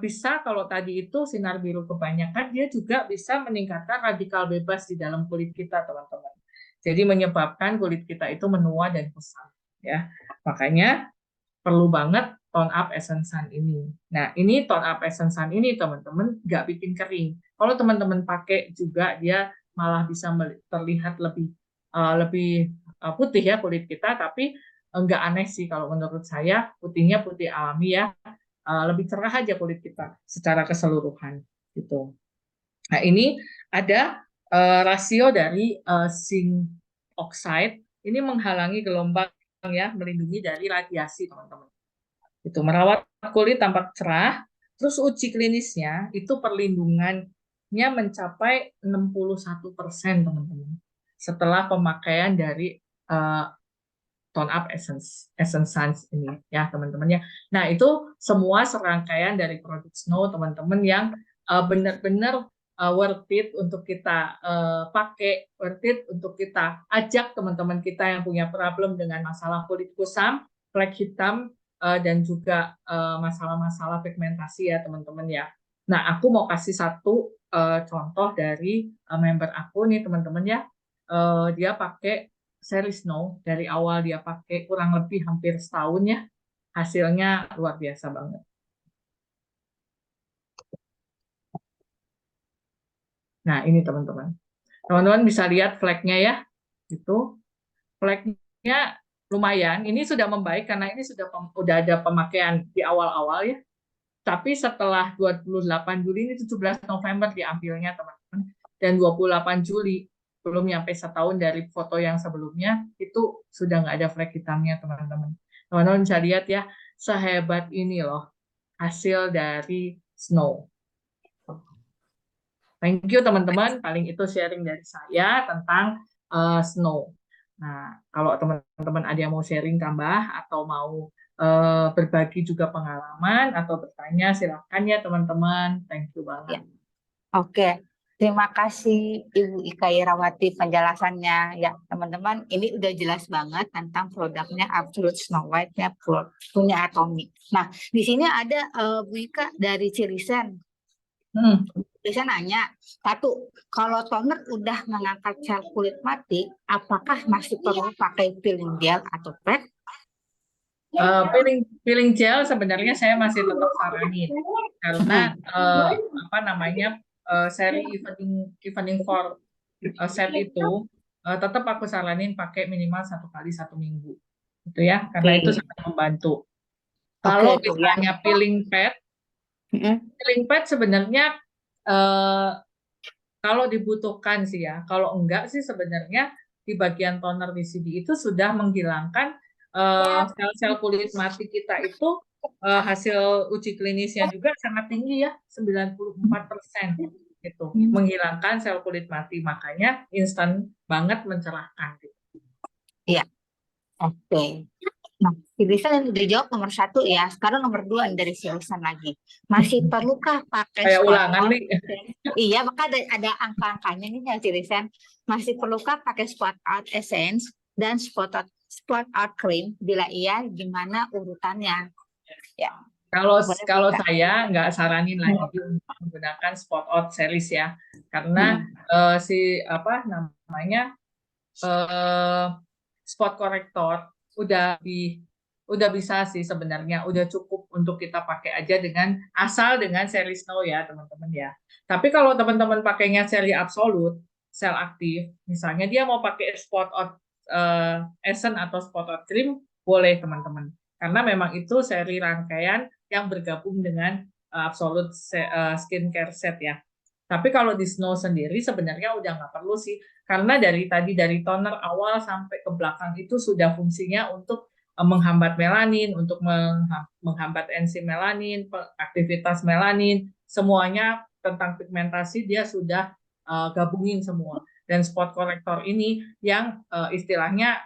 bisa kalau tadi itu sinar biru kebanyakan, dia juga bisa meningkatkan radikal bebas di dalam kulit kita, teman-teman. Jadi menyebabkan kulit kita itu menua dan kusam. Ya, makanya perlu banget Tone Up Essence Sun ini. Nah, ini Tone Up Essence Sun ini teman-teman nggak bikin kering. Kalau teman-teman pakai juga dia malah bisa terlihat lebih putih ya kulit kita, tapi nggak aneh sih kalau menurut saya, putihnya putih alami ya, lebih cerah aja kulit kita secara keseluruhan gitu. Nah, ini ada rasio dari zinc oxide, ini menghalangi gelombang ya, melindungi dari radiasi, teman-teman. Itu merawat kulit tampak cerah, terus uji klinisnya itu perlindungannya mencapai 61%, teman-teman. Setelah pemakaian dari Tone Up Essence Sun ini ya, teman-teman ya. Nah, itu semua serangkaian dari produk Snow, teman-teman, yang benar-benar worth it untuk kita pakai, worth it untuk kita ajak teman-teman kita yang punya problem dengan masalah kulit kusam, flek hitam, dan juga masalah-masalah pigmentasi ya, teman-teman ya. Nah, aku mau kasih satu contoh dari member aku nih, teman-teman ya. Dia pakai seri Snow dari awal, dia pakai kurang lebih hampir setahun ya, hasilnya luar biasa banget. Nah, ini teman-teman bisa lihat fleknya ya, itu fleknya lumayan. Ini sudah membaik karena ini sudah ada pemakaian di awal-awal ya, tapi setelah 28 Juli ini 17 November diambilnya, teman-teman, dan 28 Juli belum nyampe setahun dari foto yang sebelumnya, itu sudah nggak ada flek hitamnya, teman-teman. Teman-teman bisa lihat ya, sehebat ini loh hasil dari Snow. Thank you, teman-teman. Paling itu sharing dari saya tentang Snow. Nah, kalau teman-teman ada yang mau sharing tambah atau mau berbagi juga pengalaman atau bertanya, silakan ya, teman-teman. Thank you banget. Ya. Oke. Terima kasih Ibu Ika Irawati penjelasannya. Ya, teman-teman, ini udah jelas banget tentang produknya Absolute Snow White-nya punya Atomy. Nah, di sini ada Bu Ika dari Cirisen. Bisa nanya, satu, kalau toner udah mengangkat sel kulit mati, apakah masih perlu pakai peeling gel atau pad? Peeling gel sebenarnya saya masih tetap saranin karena apa namanya seri evening for set itu tetap aku saranin pakai minimal 1 kali 1 minggu, gitu ya, karena itu Oke, sangat membantu. oke Kalau tuh ya. misalnya peeling pad sebenarnya kalau dibutuhkan sih ya, kalau enggak sih sebenarnya di bagian toner di sini itu sudah menghilangkan sel-sel kulit mati kita itu hasil uji klinisnya juga sangat tinggi ya, 94% itu menghilangkan sel kulit mati, makanya instan banget mencerahkan gitu. Iya, oke. Nah, Silisan yang udah jawab nomor 1 ya. Sekarang nomor 2 dari Silisan lagi. Masih perlukah pakai Kayak spot ulangan out? nih. Iya, maka ada angka-angkanya nih yang Silisan. Masih perlukah pakai spot out essence dan spot out cream? Bila iya, gimana urutannya? Ya, Kalau boleh kalau Kak. saya nggak saranin lagi untuk menggunakan spot out series ya, karena si apa namanya spot corrector udah bisa sih sebenarnya, udah cukup untuk kita pakai aja asal dengan seri Snow ya teman-teman ya. Tapi kalau teman-teman pakainya seri absolut sel aktif, misalnya dia mau pakai spot out essence atau spot out cream, boleh teman-teman, karena memang itu seri rangkaian yang bergabung dengan absolut skincare set ya. Tapi kalau di Snow sendiri sebenarnya udah nggak perlu sih, karena dari toner awal sampai ke belakang itu sudah fungsinya untuk menghambat melanin, untuk menghambat enzim melanin, aktivitas melanin, semuanya tentang pigmentasi dia sudah gabungin semua. Dan spot corrector ini yang istilahnya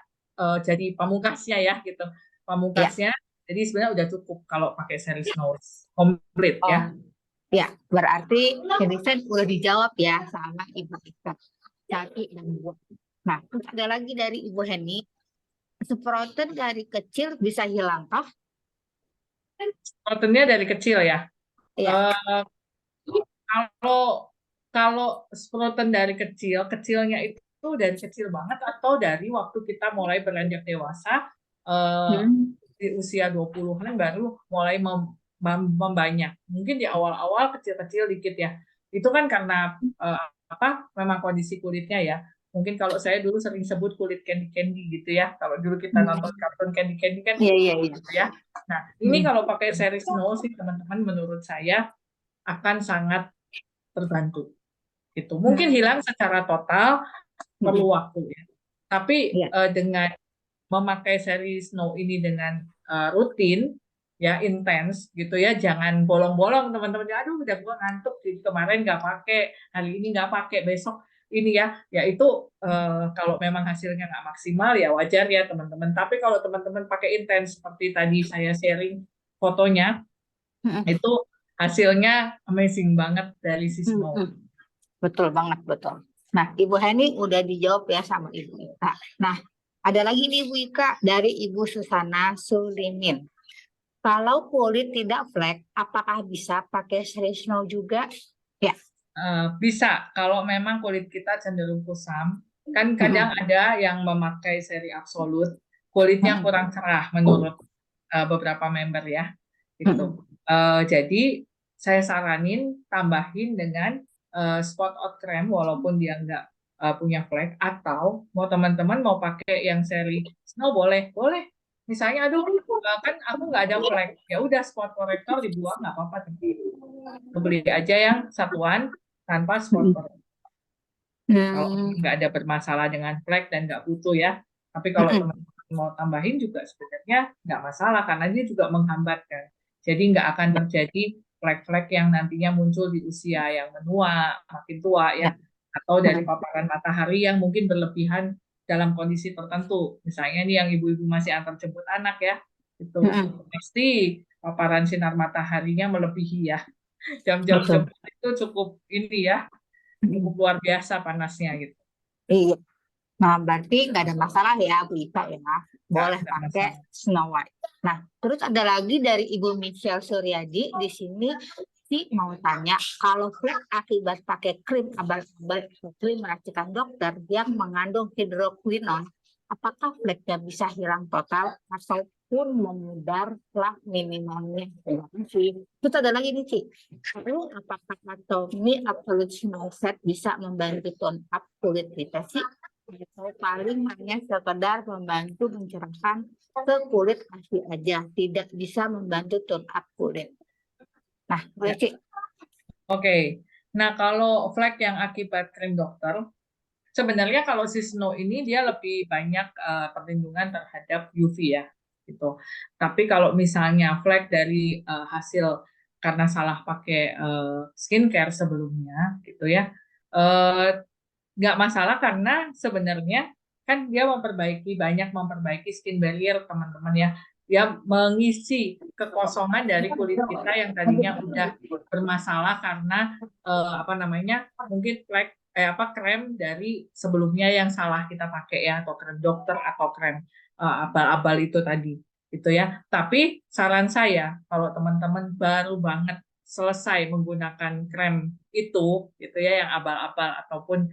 jadi pamungkasnya ya gitu, pamungkasnya. Jadi sebenarnya udah cukup kalau pakai seri Snow komplit ya. Ya, berarti Silisan udah dijawab ya sama Ibu Ika. 1 dan 2. Nah, terus ada lagi dari Ibu Heni. Semprotan dari kecil bisa hilangkah? Proteinnya dari kecil ya. Iya. Kalau protein dari kecilnya itu dari kecil banget atau dari waktu kita mulai beranjak dewasa di usia 20-an baru mulai membanyak. Mungkin di awal-awal kecil-kecil dikit ya. Itu kan karena memang kondisi kulitnya ya. Mungkin kalau saya dulu sering sebut kulit candy gitu ya. Kalau dulu kita nonton kartun candy kan gitu ya. Nah, ini kalau pakai seri Snow sih teman-teman menurut saya akan sangat terbantu. Itu mungkin hilang secara total perlu waktu ya. Tapi dengan memakai seri Snow ini dengan rutin ya, intens gitu ya, jangan bolong-bolong teman-teman. Aduh udah gua ngantuk kemarin nggak pakai, hari ini nggak pakai, besok ini ya itu kalau memang hasilnya nggak maksimal ya wajar ya teman-teman. Tapi kalau teman-teman pakai intens seperti tadi saya sharing fotonya, itu hasilnya amazing banget dari si Snow. Betul banget, betul. Nah, Ibu Heni udah dijawab ya sama Ibu Ika. Nah, ada lagi nih Ibu Ika dari Ibu Susana Sulimin. Kalau kulit tidak flek, apakah bisa pakai seri Snow juga? Ya. Bisa, kalau memang kulit kita cenderung kusam, kan kadang ada yang memakai seri absolut, kulitnya kurang cerah menurut beberapa member ya. Gitu. Jadi saya saranin tambahin dengan spot out cream walaupun dia nggak punya flek, atau mau teman-teman mau pakai yang seri Snow boleh. Misalnya aduh kan aku nggak ada flek, ya udah spot corrector dibuang nggak apa-apa. Beli aja yang satuan tanpa spot corrector. Kalau nggak ada bermasalah dengan flek dan nggak butuh ya. Tapi kalau teman-teman mau tambahin juga sebenarnya nggak masalah karena dia juga menghambat kan. Jadi nggak akan terjadi flek-flek yang nantinya muncul di usia yang menua, makin tua ya, atau dari paparan matahari yang mungkin berlebihan dalam kondisi tertentu. Misalnya nih yang ibu-ibu masih antar jemput anak ya, itu pasti paparan sinar mataharinya melebihi ya. Jam-jam jemput itu cukup ini ya, cukup luar biasa panasnya gitu. Iya. Nah, berarti nggak ada masalah ya Bu Ika ya. Boleh pakai Snow White. Nah, terus ada lagi dari Ibu Michelle Suryadi di sini, Cici mau tanya, kalau flek akibat pakai krim abal-abal krim racikan dokter yang mengandung hidroquinon, apakah fleknya bisa hilang total ataupun memudar setelah minimalnya? Terima kasih. Terus ada lagi nih, Ci. Lalu apakah Atomy Absolute Snow Set bisa membantu tone up kulit kita sih? Atau paling hanya sekedar membantu mencerahkan ke kulit asli aja, tidak bisa membantu tone up kulit. Nah, boleh Ya. Ci. Oke. Nah, kalau flek yang akibat krim dokter, sebenarnya kalau si Snow ini dia lebih banyak perlindungan terhadap UV ya, gitu. Tapi kalau misalnya flek dari hasil karena salah pakai skincare sebelumnya, gitu ya, nggak masalah karena sebenarnya kan dia banyak memperbaiki skin barrier teman-teman ya. Dia mengisi kekosongan dari kulit kita yang tadinya udah bermasalah karena apa namanya mungkin flek krem dari sebelumnya yang salah kita pakai ya, atau krem dokter atau krem abal-abal itu tadi gitu ya. Tapi saran saya kalau teman-teman baru banget selesai menggunakan krem itu gitu ya, yang abal-abal ataupun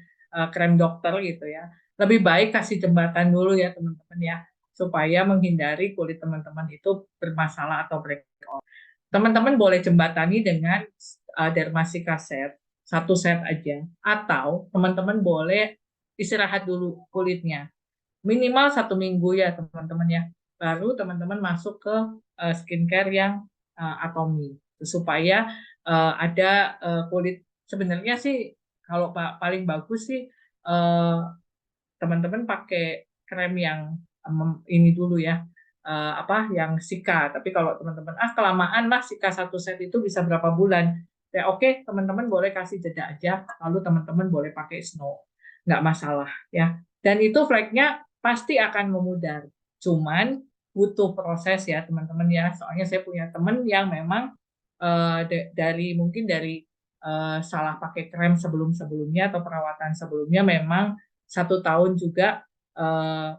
krem dokter gitu ya, lebih baik kasih jembatan dulu ya teman-teman ya, supaya menghindari kulit teman-teman itu bermasalah atau breakout. Teman-teman boleh jembatani dengan Dermasica set, satu set aja, atau teman-teman boleh istirahat dulu kulitnya, minimal 1 minggu ya teman-teman ya, baru teman-teman masuk ke skincare yang Atomy, supaya ada kulit. Sebenarnya sih kalau paling bagus sih teman-teman pakai krem yang ini dulu ya, yang Sika. Tapi kalau teman-teman kelamaan lah Sika satu set itu bisa berapa bulan, ya oke, teman-teman boleh kasih jeda aja, lalu teman-teman boleh pakai Snow, nggak masalah ya. Dan itu fleknya pasti akan memudar, cuman butuh proses ya teman-teman ya. Soalnya saya punya teman yang memang mungkin dari salah pakai krem sebelum-sebelumnya atau perawatan sebelumnya, memang 1 tahun juga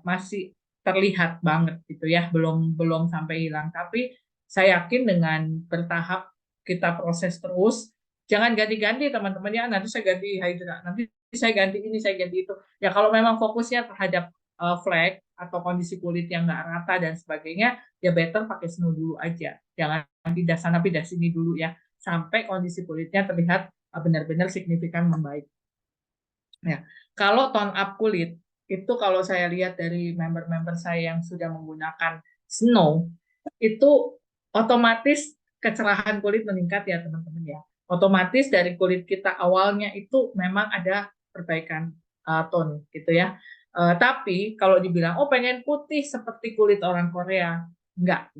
masih terlihat banget gitu ya, belum sampai hilang. Tapi saya yakin dengan bertahap kita proses terus, jangan ganti-ganti teman-teman ya, nanti saya ganti Hydra, nanti saya ganti ini, saya ganti itu. Ya kalau memang fokusnya terhadap flek atau kondisi kulit yang nggak rata dan sebagainya, ya better pakai Snow dulu aja. Jangan pindah sana pindah sini dulu ya, sampai kondisi kulitnya terlihat benar-benar signifikan membaik. Ya, kalau tone up kulit itu kalau saya lihat dari member-member saya yang sudah menggunakan Snow, itu otomatis kecerahan kulit meningkat ya teman-teman ya. Otomatis dari kulit kita awalnya itu memang ada perbaikan tone gitu ya. Tapi kalau dibilang pengen putih seperti kulit orang Korea, enggak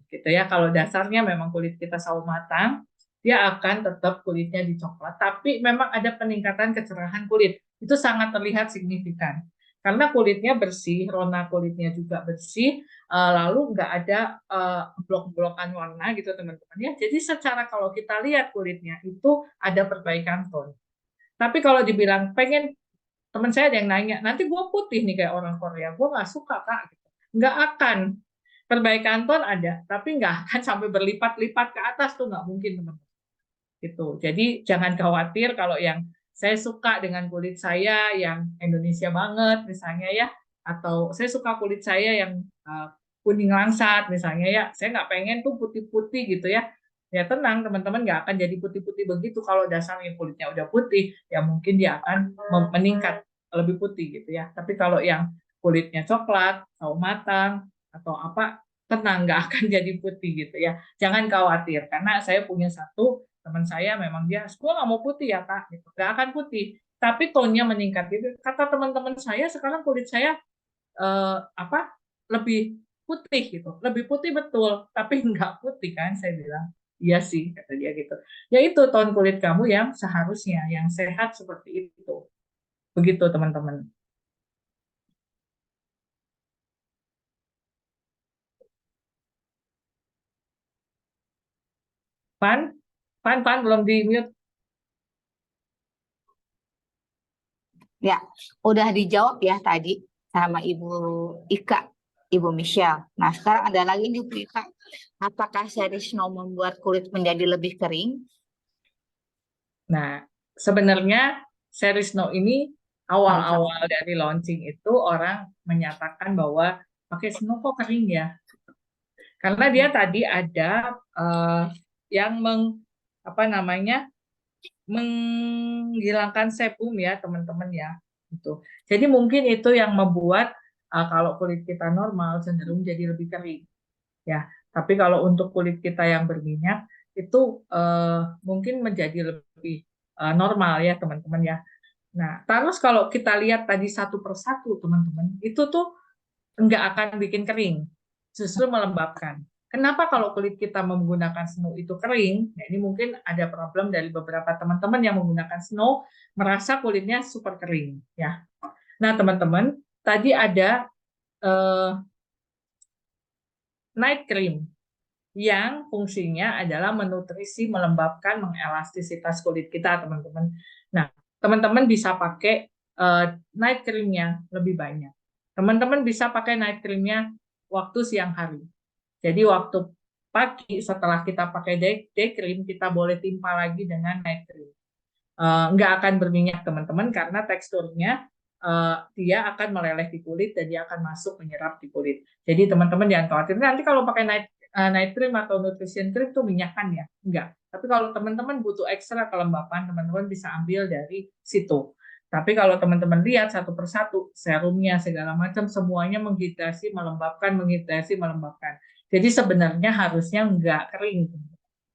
gitu ya. Kalau dasarnya memang kulit kita sawo matang, dia akan tetap kulitnya dicoklat, tapi memang ada peningkatan kecerahan kulit. Itu sangat terlihat signifikan. Karena kulitnya bersih, rona kulitnya juga bersih, lalu nggak ada blok-blokan warna gitu teman-teman ya. Jadi secara kalau kita lihat kulitnya itu ada perbaikan tone. Tapi kalau dibilang pengen, teman saya ada yang nanya, nanti gue putih nih kayak orang Korea, gue nggak suka kak. Nggak akan. Perbaikan tone ada, tapi nggak akan sampai berlipat-lipat ke atas, tuh nggak mungkin teman-teman. Gitu. Jadi jangan khawatir kalau yang saya suka dengan kulit saya yang Indonesia banget misalnya ya, atau saya suka kulit saya yang kuning langsat misalnya ya, saya nggak pengen tuh putih-putih gitu ya. Ya tenang teman-teman, nggak akan jadi putih-putih begitu. Kalau dasarnya kulitnya udah putih, ya mungkin dia akan meningkat lebih putih gitu ya. Tapi kalau yang kulitnya coklat, sawo matang atau apa, tenang, nggak akan jadi putih gitu ya. Jangan khawatir, karena saya punya satu teman saya memang dia, gue nggak mau putih ya kak, gitu. Nggak akan putih, tapi tonnya meningkat. Gitu. Kata teman-teman saya, sekarang kulit saya lebih putih gitu, lebih putih betul, tapi nggak putih kan, saya bilang. Iya sih, kata dia gitu. Ya itu ton kulit kamu yang seharusnya, yang sehat seperti itu. Begitu teman-teman. Pan belum di mute. Ya, udah dijawab ya tadi sama Ibu Ika, Ibu Michelle. Nah, sekarang ada lagi nih Bu Ika. Apakah seri Snow membuat kulit menjadi lebih kering? Nah, sebenarnya seri Snow ini awal-awal dari launching itu orang menyatakan bahwa pakai Snow kok kering ya. Karena dia tadi ada yang apa namanya menghilangkan sebum ya teman-teman ya. Gitu. Jadi mungkin itu yang membuat kalau kulit kita normal cenderung jadi lebih kering ya. Tapi kalau untuk kulit kita yang berminyak itu mungkin menjadi lebih normal ya teman-teman ya. Nah, terus kalau kita lihat tadi satu persatu teman-teman, itu tuh nggak akan bikin kering, justru melembabkan. Kenapa kalau kulit kita menggunakan Snow itu kering? Nah, ini mungkin ada problem dari beberapa teman-teman yang menggunakan Snow merasa kulitnya super kering ya. Nah, teman-teman, tadi ada night cream yang fungsinya adalah menutrisi, melembabkan, mengelastisitas kulit kita, teman-teman. Nah, teman-teman bisa pakai night cream-nya lebih banyak. Teman-teman bisa pakai night cream-nya waktu siang hari. Jadi waktu pagi setelah kita pakai day cream, kita boleh timpa lagi dengan night cream. Nggak akan berminyak teman-teman karena teksturnya dia akan meleleh di kulit dan dia akan masuk menyerap di kulit. Jadi teman-teman jangan khawatir nanti kalau pakai night cream atau nutrition cream tuh minyakan ya, enggak. Tapi kalau teman-teman butuh ekstra kelembapan, teman-teman bisa ambil dari situ. Tapi kalau teman-teman lihat satu persatu, serumnya segala macam semuanya menghidrasi, melembabkan, menghidrasi, melembabkan. Jadi sebenarnya harusnya enggak kering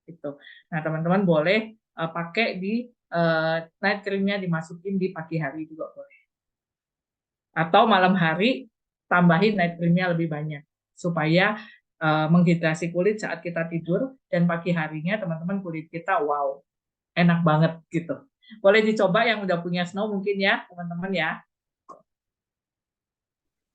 gitu. Nah, teman-teman boleh pakai di night cream-nya dimasukin di pagi hari juga boleh. Atau malam hari tambahin night cream-nya lebih banyak supaya menghidrasi kulit saat kita tidur dan pagi harinya teman-teman kulit kita wow, enak banget gitu. Boleh dicoba yang udah punya Snow mungkin ya, teman-teman ya.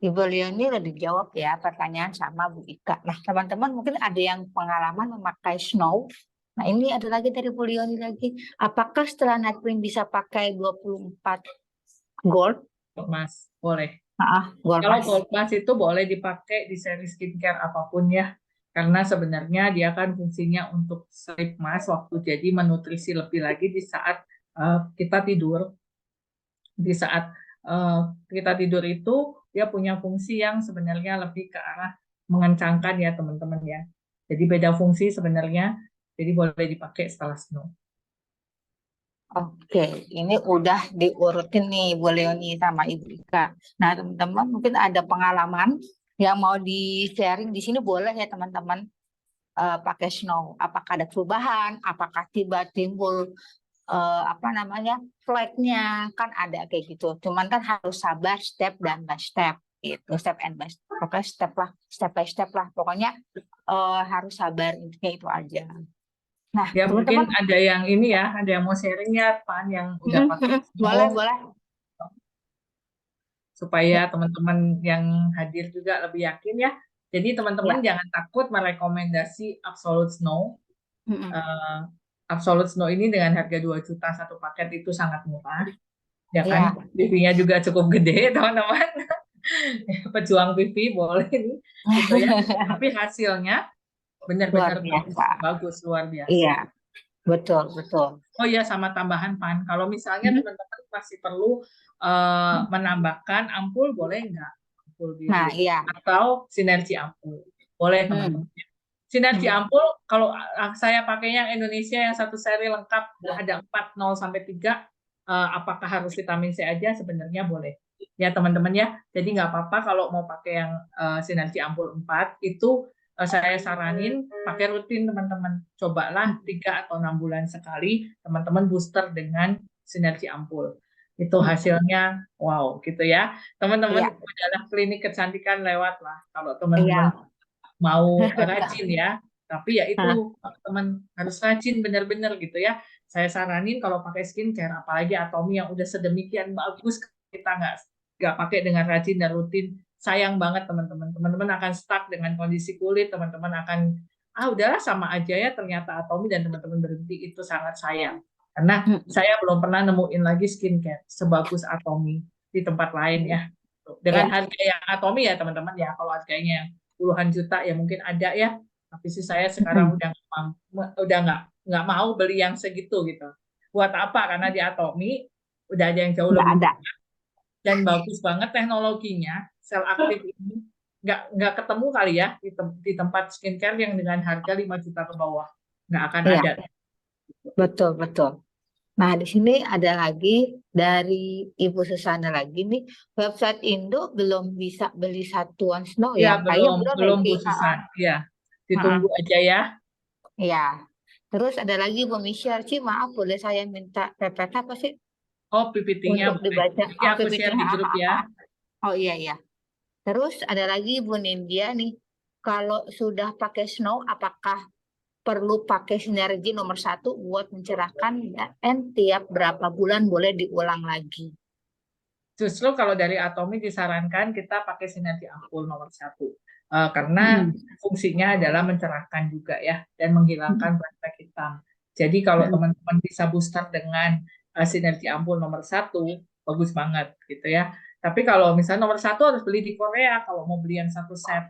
Ibu Leoni udah dijawab ya pertanyaan sama Bu Ika. Nah, teman-teman mungkin ada yang pengalaman memakai Snow. Nah, ini ada lagi dari Bu Leoni lagi. Apakah setelah night cream bisa pakai 24 gold? Mas, boleh. Gold Kalau Mas. Gold Plus itu boleh dipakai di seri skincare apapun ya. Karena sebenarnya dia kan fungsinya untuk sleep mask waktu jadi menutrisi lebih lagi di saat kita tidur. Di saat kita tidur itu dia punya fungsi yang sebenarnya lebih ke arah mengencangkan ya teman-teman ya. Jadi beda fungsi sebenarnya. Jadi boleh dipakai setelah Snow. Oke, ini udah diurutin nih Bu Leoni sama Ibu Ika. Nah, teman-teman mungkin ada pengalaman yang mau di-sharing di sini boleh ya teman-teman pakai Snow. Apakah ada perubahan? Apakah timbul flagnya? Kan ada kayak gitu. Cuman kan harus sabar step dan by step gitu. Step and by step. Pokoknya step by step lah. Pokoknya harus sabar intinya itu aja. Nah, Ya teman-teman mungkin ada yang ini ya, ada yang mau sharing ya, Pan, yang udah pakai boleh, Snow. boleh. Supaya teman-teman yang hadir juga lebih yakin ya. Jadi teman-teman Ya. jangan takut merekomendasi Absolute Snow. Mm-mm. Absolute Snow ini dengan harga 2 juta satu paket itu sangat murah. Ya Ya. kan? PV-nya juga cukup gede, teman-teman. Pejuang PV boleh nih, gitu ya. Tapi hasilnya Luar benar-benar biasa. bagus, luar biasa. Iya, betul, betul. Oh iya, sama tambahan Pan. Kalau misalnya teman-teman masih perlu menambahkan ampul, boleh nggak? Ampul Nah, biru. iya. Atau sinergi ampul. Boleh teman-teman. Sinergi ampul, kalau saya pakai yang Indonesia yang satu seri lengkap, ada 4, 0 sampai 3, apakah harus vitamin C aja? Sebenarnya boleh. Ya teman-teman ya, jadi nggak apa-apa kalau mau pakai yang sinergi ampul 4, itu saya saranin pakai rutin teman-teman. Cobalah 3 atau 6 bulan sekali, teman-teman booster dengan sinergi ampul. Itu hasilnya wow gitu ya. Teman-teman adalah klinik kecantikan lewat lah. Kalau teman-teman mau rajin ya, tapi ya itu teman harus rajin benar-benar gitu ya. Saya saranin kalau pakai skincare, apalagi Atomy yang udah sedemikian bagus, kita nggak pakai dengan rajin dan rutin, sayang banget teman-teman. Teman-teman akan stuck dengan kondisi kulit, teman-teman akan udahlah sama aja ya ternyata Atomy dan teman-teman berhenti, itu sangat sayang. Karena saya belum pernah nemuin lagi skincare sebagus Atomy di tempat lain ya. Dengan harga yang Atomy ya teman-teman ya, kalau harganya yang puluhan juta ya mungkin ada ya, tapi sih saya sekarang udah nggak mau beli yang segitu gitu. buat apa? Karena di Atomy udah ada yang jauh Nggak lebih ada. dan bagus banget teknologinya. Sel aktif ini nggak ketemu kali ya di tempat skincare yang dengan harga 5 juta ke bawah. Nggak akan Iya, ada. betul, betul. Nah, di sini ada lagi dari Ibu Susana lagi nih, website Indo belum bisa beli satuan snow Ya, ya. Kayaknya belum ya, belum Ci? Bu Susan. Ya, Heeh. ditunggu aja ya. Iya. Terus ada lagi Bu Michelle, Ci, maaf boleh saya minta PPT apa sih Oh, PPT-nya untuk boleh. dibaca? Nanti Oh, aku PPT. share di grup ya. Oh iya, iya. Terus ada lagi Bu Nindya nih, kalau sudah pakai snow, apakah perlu pakai sinergi nomor 1 buat mencerahkan dan tiap berapa bulan boleh diulang lagi? Justru kalau dari Atomy disarankan kita pakai sinergi ampul nomor 1. Karena fungsinya adalah mencerahkan juga ya dan menghilangkan flek hitam. Jadi kalau teman-teman bisa booster dengan sinergi ampul nomor 1, bagus banget gitu ya. Tapi kalau misalnya nomor 1 harus beli di Korea, kalau mau beli yang 1 set.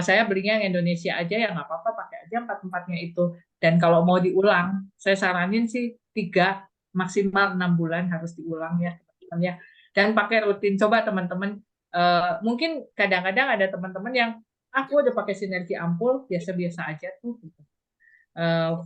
Saya belinya yang Indonesia aja ya nggak apa-apa, pakai aja 4-4-nya itu. Dan kalau mau diulang, saya saranin sih 3 maksimal 6 bulan harus diulang ya teman-teman ya. Dan pakai rutin. Coba teman-teman, mungkin kadang-kadang ada teman-teman yang aku udah pakai sinergi ampul biasa-biasa aja tuh. Gitu.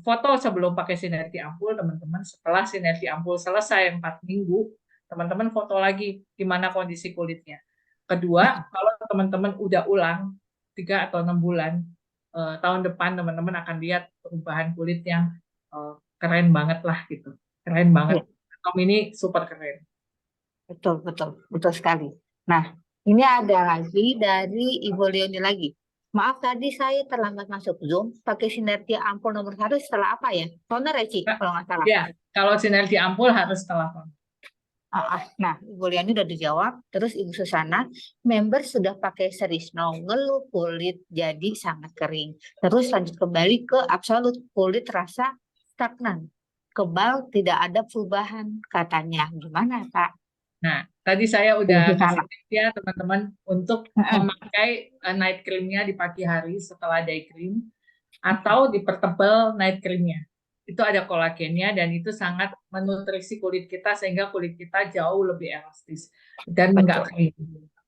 Foto sebelum pakai sinergi ampul teman-teman, setelah sinergi ampul selesai 4 minggu, teman-teman foto lagi gimana kondisi kulitnya. Kedua, kalau teman-teman udah ulang 3 atau 6 bulan, tahun depan teman-teman akan lihat perubahan kulit yang keren banget lah gitu. Keren banget. Tom ini super keren. Betul, betul, betul sekali. Nah, ini ada lagi dari Ibu Leoni lagi. Maaf tadi saya terlambat masuk Zoom. Pakai sinergi ampul nomor 1 setelah apa ya? Toner ya, Ci, kalau nggak salah. Ya, kalau sinergi ampul harus setelah toner. Nah, Ibu Leoni udah dijawab. Terus Ibu Susana, member sudah pakai seri snow, ngeluh kulit jadi sangat kering. Terus lanjut kembali ke absolut, kulit rasa stagnan. Kebal, tidak ada perubahan katanya. Gimana, Kak? Nah, tadi saya Ibu udah Susana. kasih tips ya teman-teman untuk memakai night creamnya di pagi hari setelah day cream atau dipertebal night creamnya. Itu ada kolagennya dan itu sangat menutrisi kulit kita sehingga kulit kita jauh lebih elastis dan enggak kering.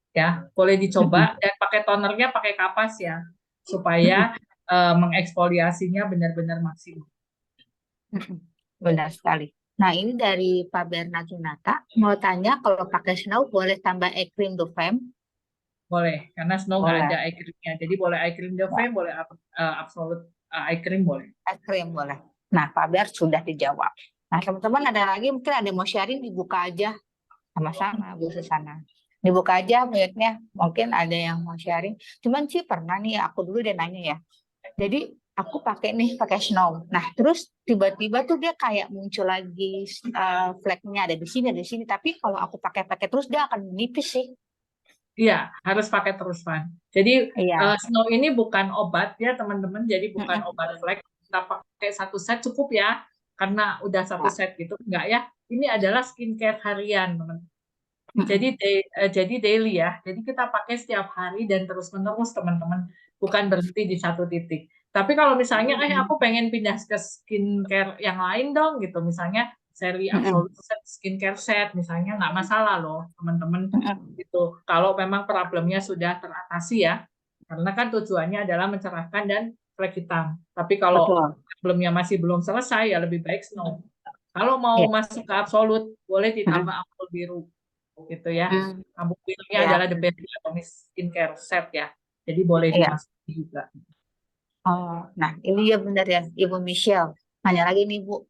Ya, boleh dicoba dan pakai tonernya pakai kapas ya supaya mengeksfoliasinya benar-benar maksimal. Benar sekali. Nah, ini dari Pak Bernardinata. Mau tanya, kalau pakai snow boleh tambah eye cream do femme? Boleh, karena Snow nggak Boleh. ada eye creamnya. Jadi boleh eye cream de femme, boleh absolute eye cream boleh. Eye cream boleh. Nah, Pak Ber sudah dijawab. Nah, teman-teman ada lagi, mungkin ada yang mau sharing, dibuka aja. Sama-sama, Bu Susana. Dibuka aja mute-nya. Mungkin ada yang mau sharing. Cuman sih pernah nih, aku dulu dia nanya ya. Jadi aku pakai snow. Nah, terus tiba-tiba tuh dia kayak muncul lagi fleknya ada di sini. Tapi kalau aku pakai terus dia akan menipis sih. Iya, harus pakai terus, Van. Jadi Iya. Snow ini bukan obat ya, teman-teman. Jadi bukan obat flek. Kita pakai 1 set cukup ya, karena udah 1 set gitu. Enggak ya. Ini adalah skincare harian, teman-teman. Jadi daily ya. Jadi kita pakai setiap hari dan terus-menerus, teman-teman. Bukan berhenti di 1 titik. Tapi kalau misalnya, aku pengen pindah ke skincare yang lain dong, gitu. Misalnya seri Absolute Skincare Set, misalnya nggak masalah loh, teman-teman. Gitu. Kalau memang problemnya sudah teratasi ya. Karena kan tujuannya adalah mencerahkan dan flek hitam. Tapi kalau problemnya masih belum selesai, ya lebih baik Snow. Kalau mau masuk ke Absolute, boleh ditambah ampul biru. Gitu ya. Ampul birunya adalah The Best Atomy Skincare Set ya. Jadi boleh dimasuki juga. Oh, nah ini ya benar ya, Ibu Michelle. Nanya lagi nih, Bu.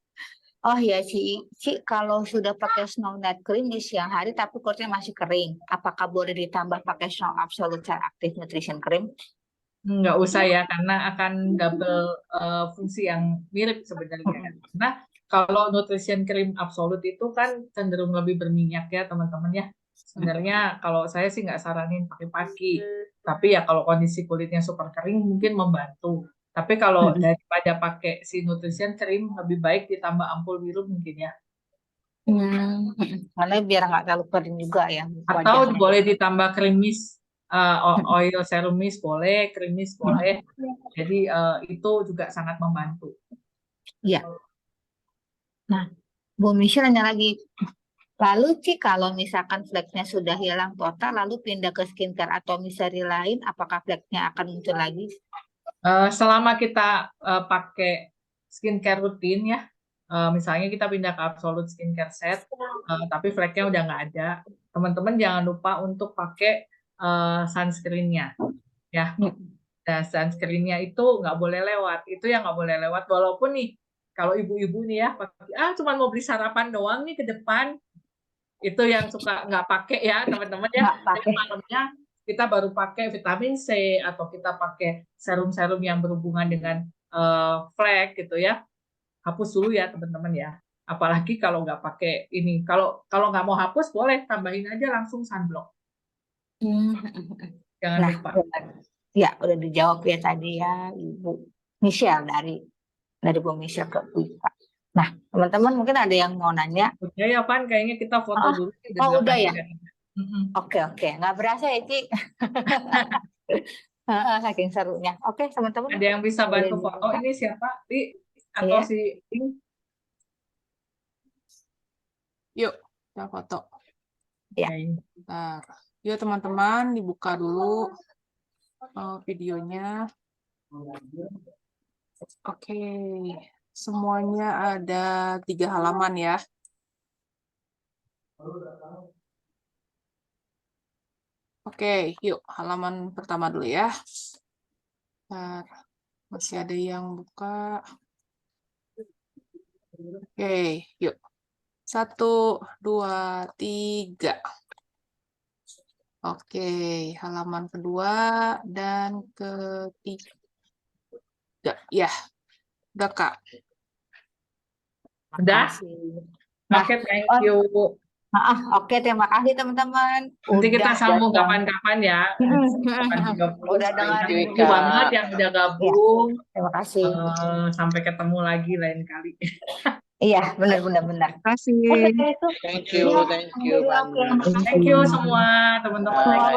Oh ya, Ci, kalau sudah pakai Snow Night Cream di siang hari tapi kulitnya masih kering, apakah boleh ditambah pakai Snow Absolute Active Nutrition Cream? Nggak usah ya, karena akan double fungsi yang mirip sebenarnya. Karena kalau nutrition cream absolut itu kan cenderung lebih berminyak ya teman-teman ya. Sebenarnya kalau saya sih nggak saranin pakai pagi. Tapi ya kalau kondisi kulitnya super kering mungkin membantu. Tapi kalau daripada pakai si nutrition cream lebih baik ditambah ampul biru mungkin ya. Karena biar nggak terlalu kering juga ya. Atau boleh ditambah krim mist. Oil serum mist boleh, krim mist boleh. Jadi itu juga sangat membantu. Iya. Nah, Bu Michelle nanya lagi. Lalu Ci, kalau misalkan fleknya sudah hilang total, lalu pindah ke skincare atau misteri lain, apakah fleknya akan muncul lagi? Selama kita pakai skincare rutin ya, misalnya kita pindah ke Absolute Skincare Set, tapi fleknya udah nggak ada, teman-teman jangan lupa untuk pakai sunscreen-nya ya. Nah, sunscreen-nya itu nggak boleh lewat, itu yang nggak boleh lewat. Walaupun nih, kalau ibu-ibu nih ya, cuma mau beli sarapan doang nih ke depan, itu yang suka nggak pakai ya teman-teman ya. Nggak pakai. Jadi malamnya kita baru pakai vitamin C atau kita pakai serum-serum yang berhubungan dengan flek gitu ya. Hapus dulu ya teman-teman ya. Apalagi kalau nggak pakai ini. Kalau nggak mau hapus boleh tambahin aja langsung sunblock. Jangan Nah, lupa. ya udah dijawab ya tadi ya Ibu Michelle dari Bu Michelle ke Wika. Nah, teman-teman mungkin ada yang mau nanya. Udah ya Pan, kayaknya kita foto dulu. Udah ya. Oke, nggak berasa ya Ci. Saking serunya. Oke, teman-teman. Ada yang bisa bantu foto ini siapa? Atau si Ing? Yuk, kita foto. Ya. Bentar. Yuk teman-teman, dibuka dulu videonya. Oke, semuanya ada 3 halaman ya. Oke, yuk halaman pertama dulu ya. Bentar. Masih ada yang buka. Oke, yuk. 1, 2, 3. Oke, halaman kedua dan ketiga. Ya, udah Kak. Udah? Oke, thank you. Oke, terima kasih teman-teman. Nanti kita sambung kapan-kapan ya. Udah dengar banget yang udah gabung. Ya, terima kasih. Sampai ketemu lagi lain kali. Iya, benar. Terima kasih. Thank you. Thank you semua teman-teman.